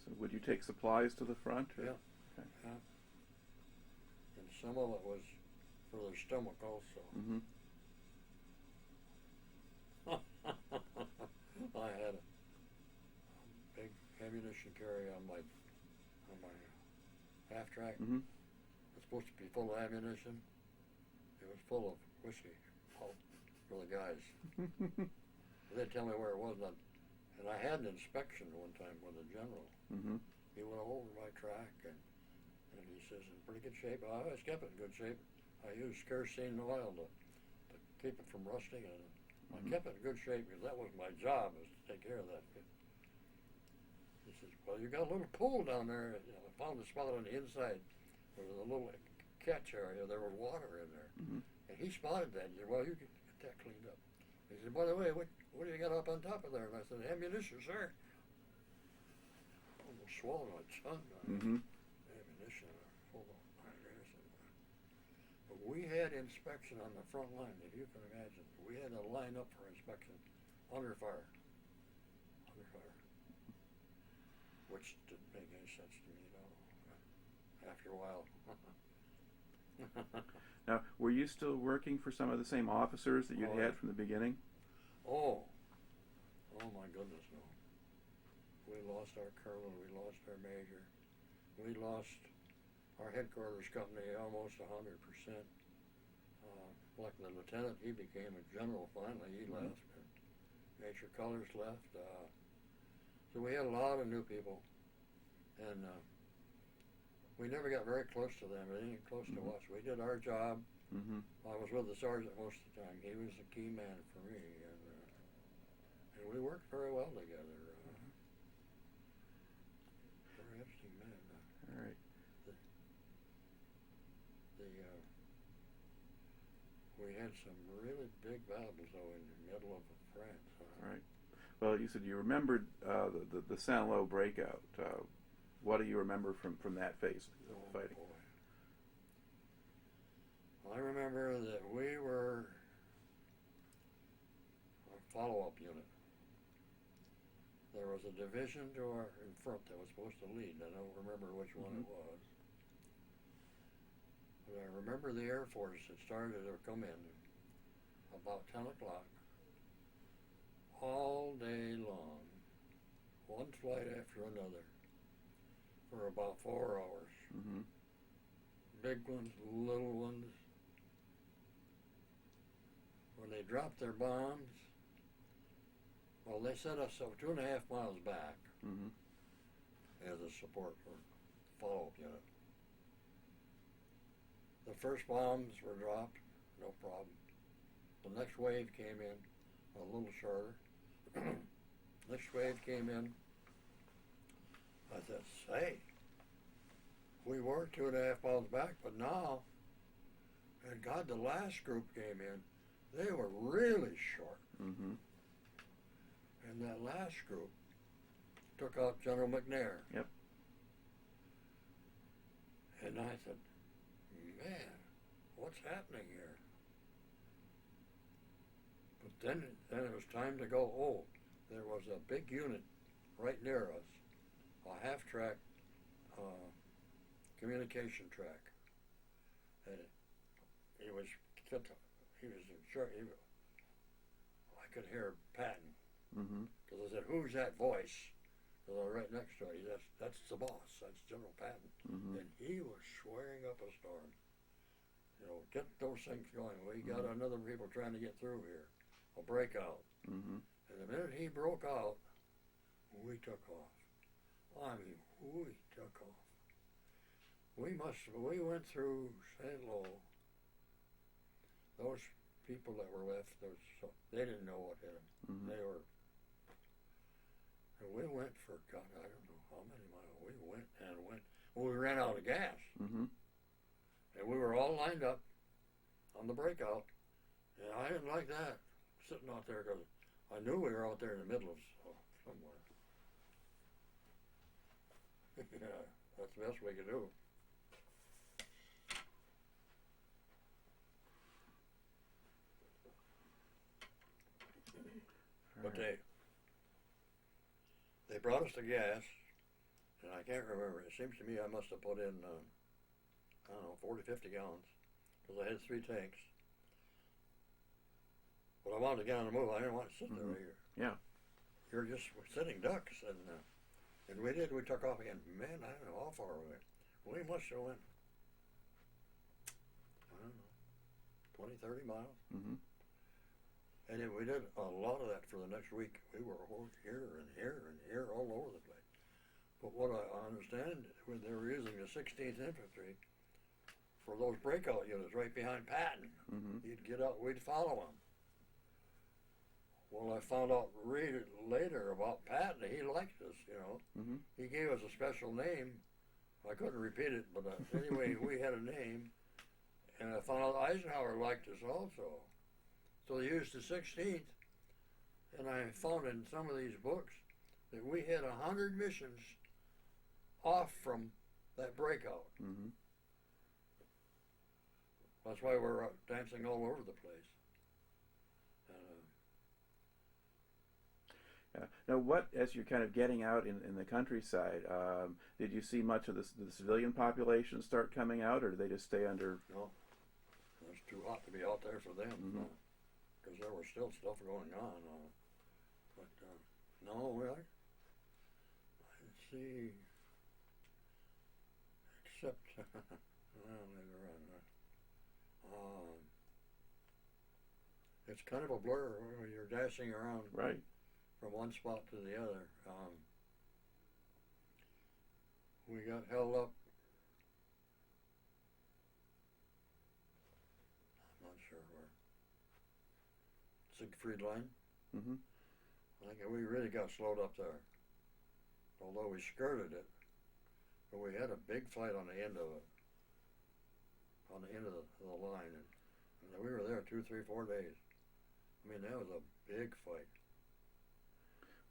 So would you take supplies to the front? Or? Yeah. Okay. Yeah. And some of it was for their stomach also. Mm-hmm. I had a big ammunition carry on my half track. Mm-hmm. It's supposed to be full of ammunition. It was full of whiskey for the guys. They'd tell me where it was, and I had an inspection one time with a general. Mm-hmm. He went over my track, and he says, in pretty good shape. I always kept it in good shape. I used kerosene oil to keep it from rusting, and I kept it in good shape because that was my job, was to take care of that. He says, well, you got a little pool down there. You know, I found a spot on the inside. There was a little catch area. There was water in there. Mm-hmm. And he spotted that. He said, well, you can get that cleaned up. He said, by the way, what do you got up on top of there? And I said, ammunition, sir. Almost swallowed my tongue. Mm-hmm. Ammunition full of ammunition. But we had inspection on the front line, if you can imagine. We had to line up for inspection under fire. Under fire. Which didn't make any sense to me at all. After a while. Now, were you still working for some of the same officers that you had from the beginning? Oh my goodness, no. We lost our colonel, we lost our major, we lost our headquarters company almost 100%. Like the lieutenant, he became a general finally, he left, and Major Colors left. So we had a lot of new people, and we never got very close to them. They didn't get close to us. We did our job. Mm-hmm. I was with the sergeant most of the time. He was the key man for me, and we worked very well together. Very interesting man. All right. We had some really big battles though in the middle of France. All right. Well, you said you remembered the Saint-Lô breakout. What do you remember from that phase of fighting? Boy. I remember that we were a follow-up unit. There was a division in front that was supposed to lead. I don't remember which one it was. But I remember the Air Force had started to come in about 10 o'clock all day long, one flight after another, for about 4 hours. Mm-hmm. Big ones, little ones. When they dropped their bombs, well, they set us up 2.5 miles back as a support for follow-up unit. The first bombs were dropped, no problem. The next wave came in, a little shorter. Next wave came in. I said, hey, we were 2.5 miles back, but now, and God, the last group came in, they were really short. Mm-hmm. And that last group took out General McNair. Yep. And I said, man, what's happening here? But then it was time to go. Oh, there was a big unit right near us, a half-track communication track. And he was in short. I could hear Patton. Because I said, who's that voice? Because I was right next to him. That's the boss. That's General Patton. And he was swearing up a storm. You know, get those things going. We got another people trying to get through here. A breakout. And the minute he broke out, we took off. I mean, we took off. We went through Saint-Lô. Those people that were left, they didn't know what hit them. They were. And we went for, God, I don't know how many miles. We went and went. Well, we ran out of gas. And we were all lined up on the breakout. And I didn't like that, sitting out there, because I knew we were out there in the middle of somewhere. Yeah, that's the best we could do. But they brought us the gas, and I can't remember. It seems to me I must have put in, I don't know, 40, 50 gallons, because I had 3 tanks. But I wanted to get on the move. I didn't want to sit there right here. Yeah. You're just sitting ducks, and we did. We took off again. Man, I don't know how far we went. We must have went, I don't know, 20, 30 miles. Mm-hmm. And we did a lot of that for the next week. We were here and here and here all over the place. But what I understand, when they were using the 16th Infantry for those breakout units right behind Patton, Mm-hmm. he'd get out, we'd follow him. Well, I found out later about Patton. He liked us, you know. Mm-hmm. He gave us a special name. I couldn't repeat it, but anyway, we had a name. And I found out Eisenhower liked us also. So they used the 16th. And I found in some of these books that we had 100 missions off from that breakout. Mm-hmm. That's why we're dancing all over the place. Now, what, as you're kind of getting out in the countryside, did you see much of the civilian population start coming out, or did they just stay under? No, it was too hot to be out there for them, because there was still stuff going on. But no, I see, except well, later on. It's kind of a blur when you're dashing around. Right. From one spot to the other. We got held up. I'm not sure where. Siegfried Line. Mm-hmm. I think we really got slowed up there. Although we skirted it, but we had a big fight on the end of it. On the end of the line, and we were there 2, 3, 4 days. I mean, that was a big fight.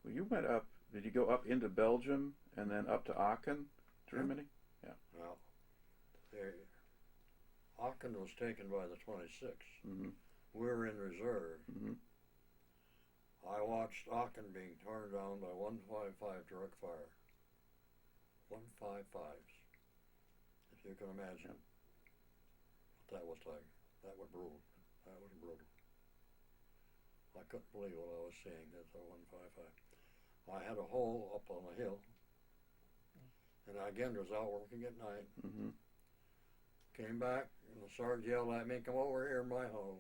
Well, you went up. Did you go up into Belgium and then up to Aachen, Germany? Yeah. Well, Aachen was taken by the 26th. Mm-hmm. We were in reserve. Mm-hmm. I watched Aachen being torn down by 155 direct fire. 155s. If you can imagine what that was like. That was brutal. That was brutal. I couldn't believe what I was seeing. That's a 155. I had a hole up on the hill, and I again was out working at night. Mm-hmm. Came back, and the sergeant yelled at me, "Come over here in my hole."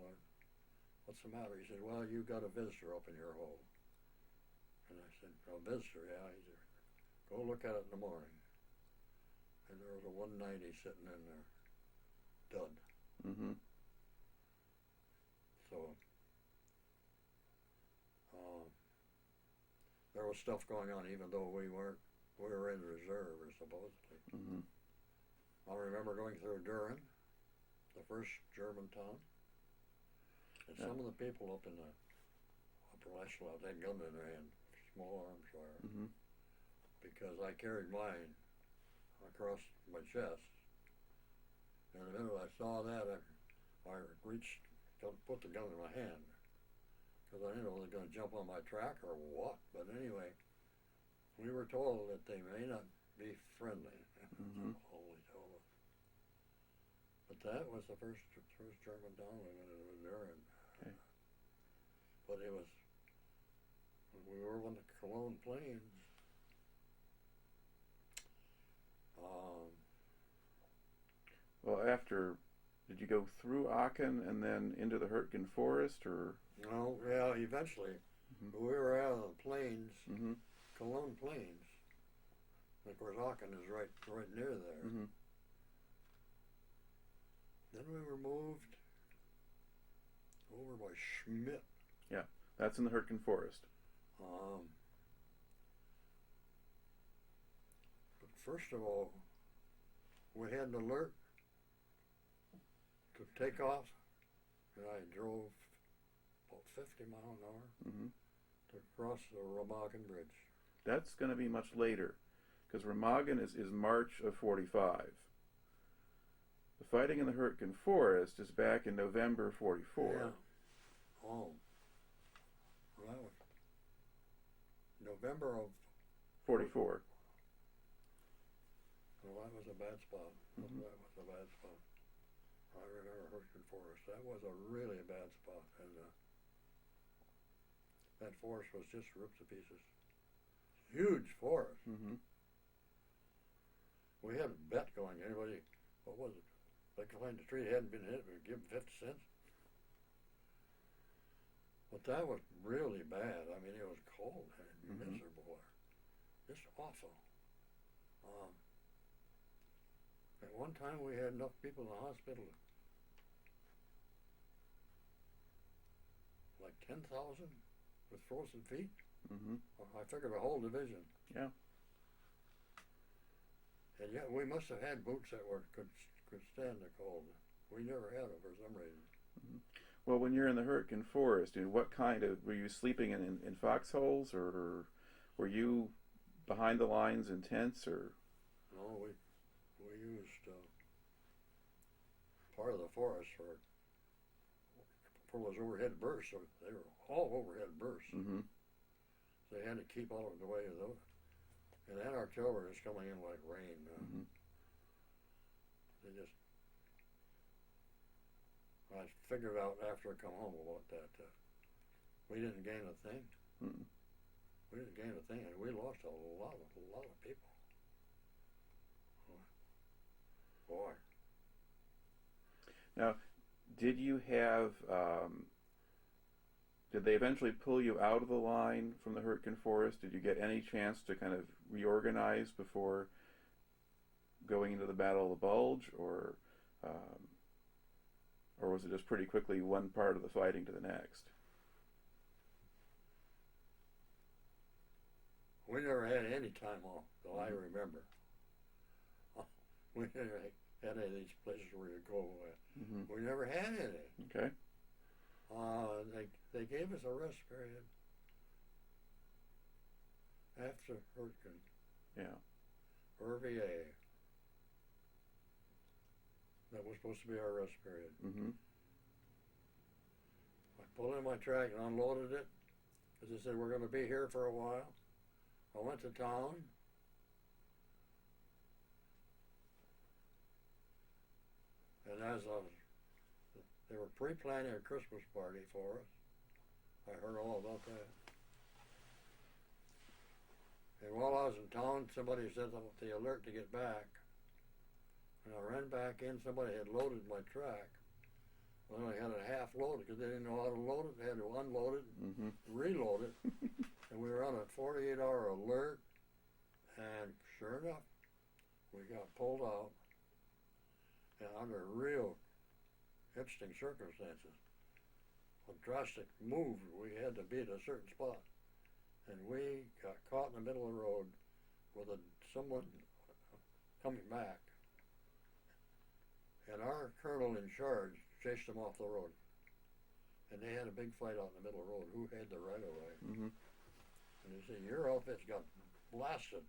What's the matter? He said, "Well, you got a visitor up in your hole." And I said, "A visitor, yeah." He said, "Go look at it in the morning." And there was a 190 sitting in there, dud. Mm-hmm. So there was stuff going on, even though we were in reserve, supposedly. Mm-hmm. I remember going through Düren, the first German town, and some of the people up in the upper echelon, they had guns in their hand, small arms fire, because I carried mine across my chest. And the minute I saw that, I reached, put the gun in my hand. Because I didn't know they were going to jump on my track or what. But anyway, we were told that they may not be friendly. Mm-hmm. Holy told us. But that was the first German town we went there. Okay. But it was, we were on the Cologne Plains. Well, did you go through Aachen and then into the Hurtgen Forest, or? No, yeah, eventually. We were out of the plains, Cologne Plains. Of course, Aachen is right near there. Mm-hmm. Then we were moved over by Schmidt. Yeah, that's in the Hurtgen Forest. But first of all, we had an alert to take off, and I drove about 50 miles an hour to cross the Remagen Bridge. That's going to be much later, because Remagen is March of 45. The fighting in the Hurtgen Forest is back in November 44. Yeah. Oh. Well, that was November of 44. Well, that was a bad spot. That was a bad spot. I remember Hurtgen Forest. That was a really bad spot, and that forest was just ripped to pieces. Huge forest. Mm-hmm. We had a bet going. Anybody, what was it? They could find the tree hadn't been hit, we'd give them 50 cents. But that was really bad. I mean, it was cold and Mhm. miserable there. Just awful. At one time, we had enough people in the hospital, like 10,000 with frozen feet. Mhm. I figured a whole division. Yeah. And yet we must have had boots that could stand the cold. We never had them for some reason. Mhm. Well, when you're in the Hurtgen Forest, what kind of, were you sleeping in foxholes, or were you behind the lines in tents, or? No, we used part of the forest for those overhead bursts. So they were all overhead bursts. Mm-hmm. So they had to keep all of the way of those. And then artillery was coming in like rain. Mm-hmm. I figured out after I come home about that. We didn't gain a thing. Mm-hmm. We didn't gain a thing, and we lost a lot of people. Boy. Now, did you have? Did they eventually pull you out of the line from the Hurtgen Forest? Did you get any chance to kind of reorganize before going into the Battle of the Bulge, or was it just pretty quickly one part of the fighting to the next? We never had any time off, though I remember. We never had any of these places where you go. Mm-hmm. We never had any. Okay. They gave us a rest period after Hurtgen. Yeah. RVA. That was supposed to be our rest period. Mm-hmm. I pulled in my track and unloaded it, because they said we're going to be here for a while. I went to town. And they were pre-planning a Christmas party for us. I heard all about that. And while I was in town, somebody set up the alert to get back. And I ran back in, somebody had loaded my track. Well, I had it half loaded because they didn't know how to load it. They had to unload it, Mm-hmm. reload it. And we were on a 48-hour alert. And sure enough, we got pulled out. And under real interesting circumstances. A drastic move, we had to be at a certain spot. And we got caught in the middle of the road with someone coming back. And our colonel in charge chased them off the road. And they had a big fight out in the middle of the road. Who had the right of way? Mm-hmm. And he said, your outfit's got blasted.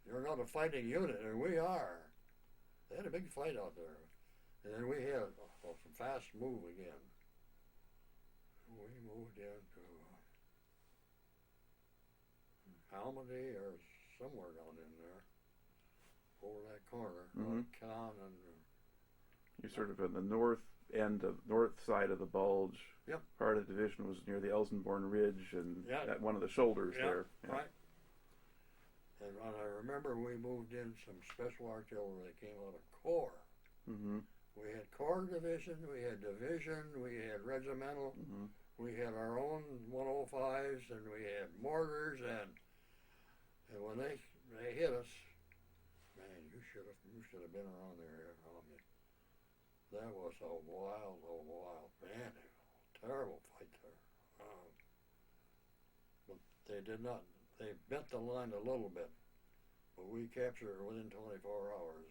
You're not a fighting unit, and we are. They had a big fight out there. And then we had a fast move again. We moved into Normandy or somewhere down in there, over that corner, Mm-hmm. Con and You're sort of in the north side of the Bulge. Yep. Part of the division was near the Elsenborn Ridge and Yeah. at one of the shoulders there. Yeah. Right. And I remember we moved in some special artillery that came out of Corps. Mm-hmm. We had Corps Division, we had Division, we had Regimental, Mm-hmm. we had our own 105s, and we had mortars, and when they hit us, man, you should have been around there. That was a wild, man, terrible fight there. But they did not. They bent the line a little bit, but we captured it within 24 hours.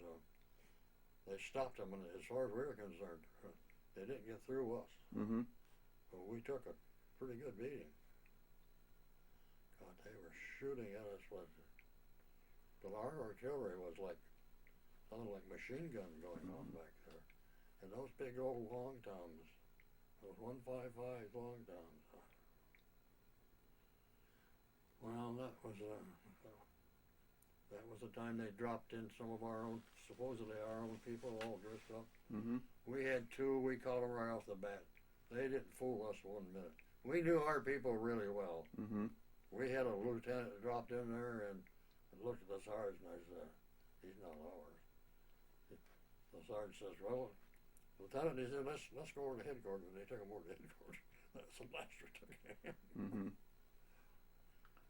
They stopped them, and as far as we were concerned, they didn't get through us. Mm-hmm. But we took a pretty good beating. God, they were shooting at us, but our artillery was sounded like machine gun going on back there. And those big old long toms, those 155 long toms. Well, that was the time they dropped in some of our own, supposedly our own people, all dressed up. Mm-hmm. We had two. We caught them right off the bat. They didn't fool us 1 minute. We knew our people really well. Mm-hmm. We had a lieutenant that dropped in there and looked at the sergeant, and I said, he's not ours. The sergeant says, well, Lieutenant, he said, let's go over to headquarters. And they took him over to headquarters. some blaster took it. Mm-hmm.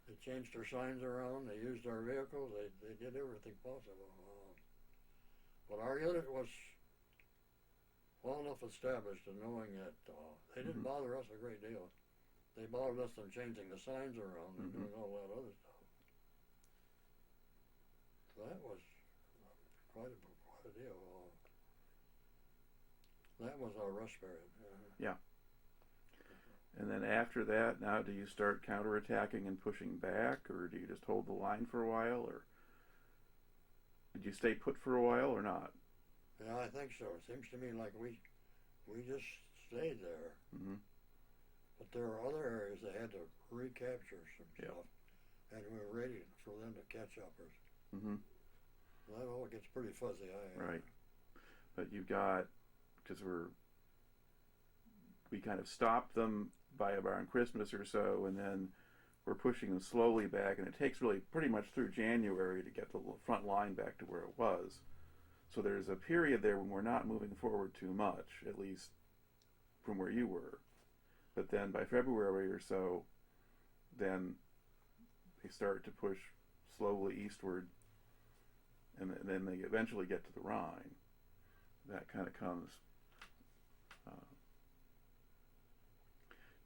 They changed their signs around. They used our vehicles. They did everything possible. But our unit was well enough established in knowing that they didn't bother us a great deal. They bothered us in changing the signs around and doing all that other stuff. So that was quite a deal. That was our rush period. Yeah. And then after that, now do you start counterattacking and pushing back, or do you just hold the line for a while, or did you stay put for a while or not? Yeah, I think so. It seems to me like we just stayed there. Mm-hmm. But there are other areas they had to recapture some stuff, and we were ready for them to catch up. Mm-hmm. That all gets pretty fuzzy. Right. But you've got, because we kind of stopped them by around Christmas or so, and then we're pushing them slowly back, and it takes really pretty much through January to get the front line back to where it was. So there's a period there when we're not moving forward too much, at least from where you were. But then by February or so, then they start to push slowly eastward, and then they eventually get to the Rhine. That kind of comes.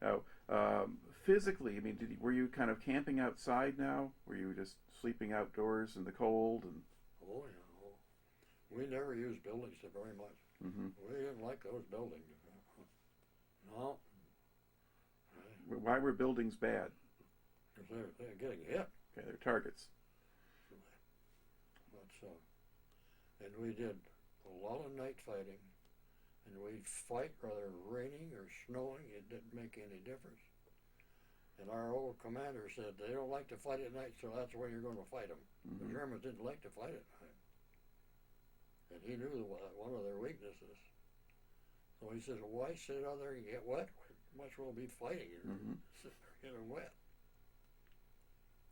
Now, physically, I mean, were you kind of camping outside now? Were you just sleeping outdoors in the cold? And oh yeah, we never used buildings very much. Mm-hmm. We didn't like those buildings. No. Why were buildings bad? Because they're getting hit. Okay, they're targets. But and we did a lot of night fighting. And we'd fight whether raining or snowing, it didn't make any difference. And our old commander said they don't like to fight at night, so that's when you're going to fight them. Mm-hmm. The Germans didn't like to fight at night. And he knew one of their weaknesses. So he said, why sit out there and get wet? Might as well be fighting and sit there getting wet.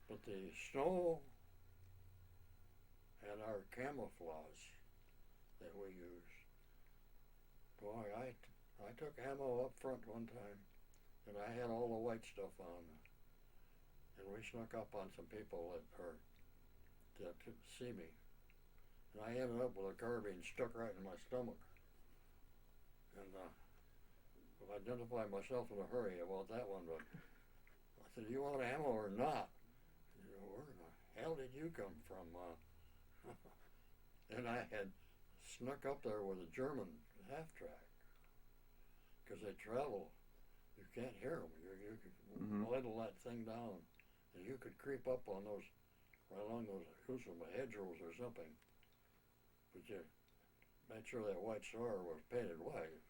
But the snow and our camouflage that we used, boy, I took ammo up front one time, and I had all the white stuff on, and we snuck up on some people that couldn't see me, and I ended up with a carbine stuck right in my stomach, and I identified myself in a hurry about that one, but I said, you want ammo or not? He said, where the hell did you come from? And I had snuck up there with a German half-track, because they travel. You can't hear them. You could idle that thing down, and you could creep up on those, right along those hedgerows or something. But you made sure that white star was painted white.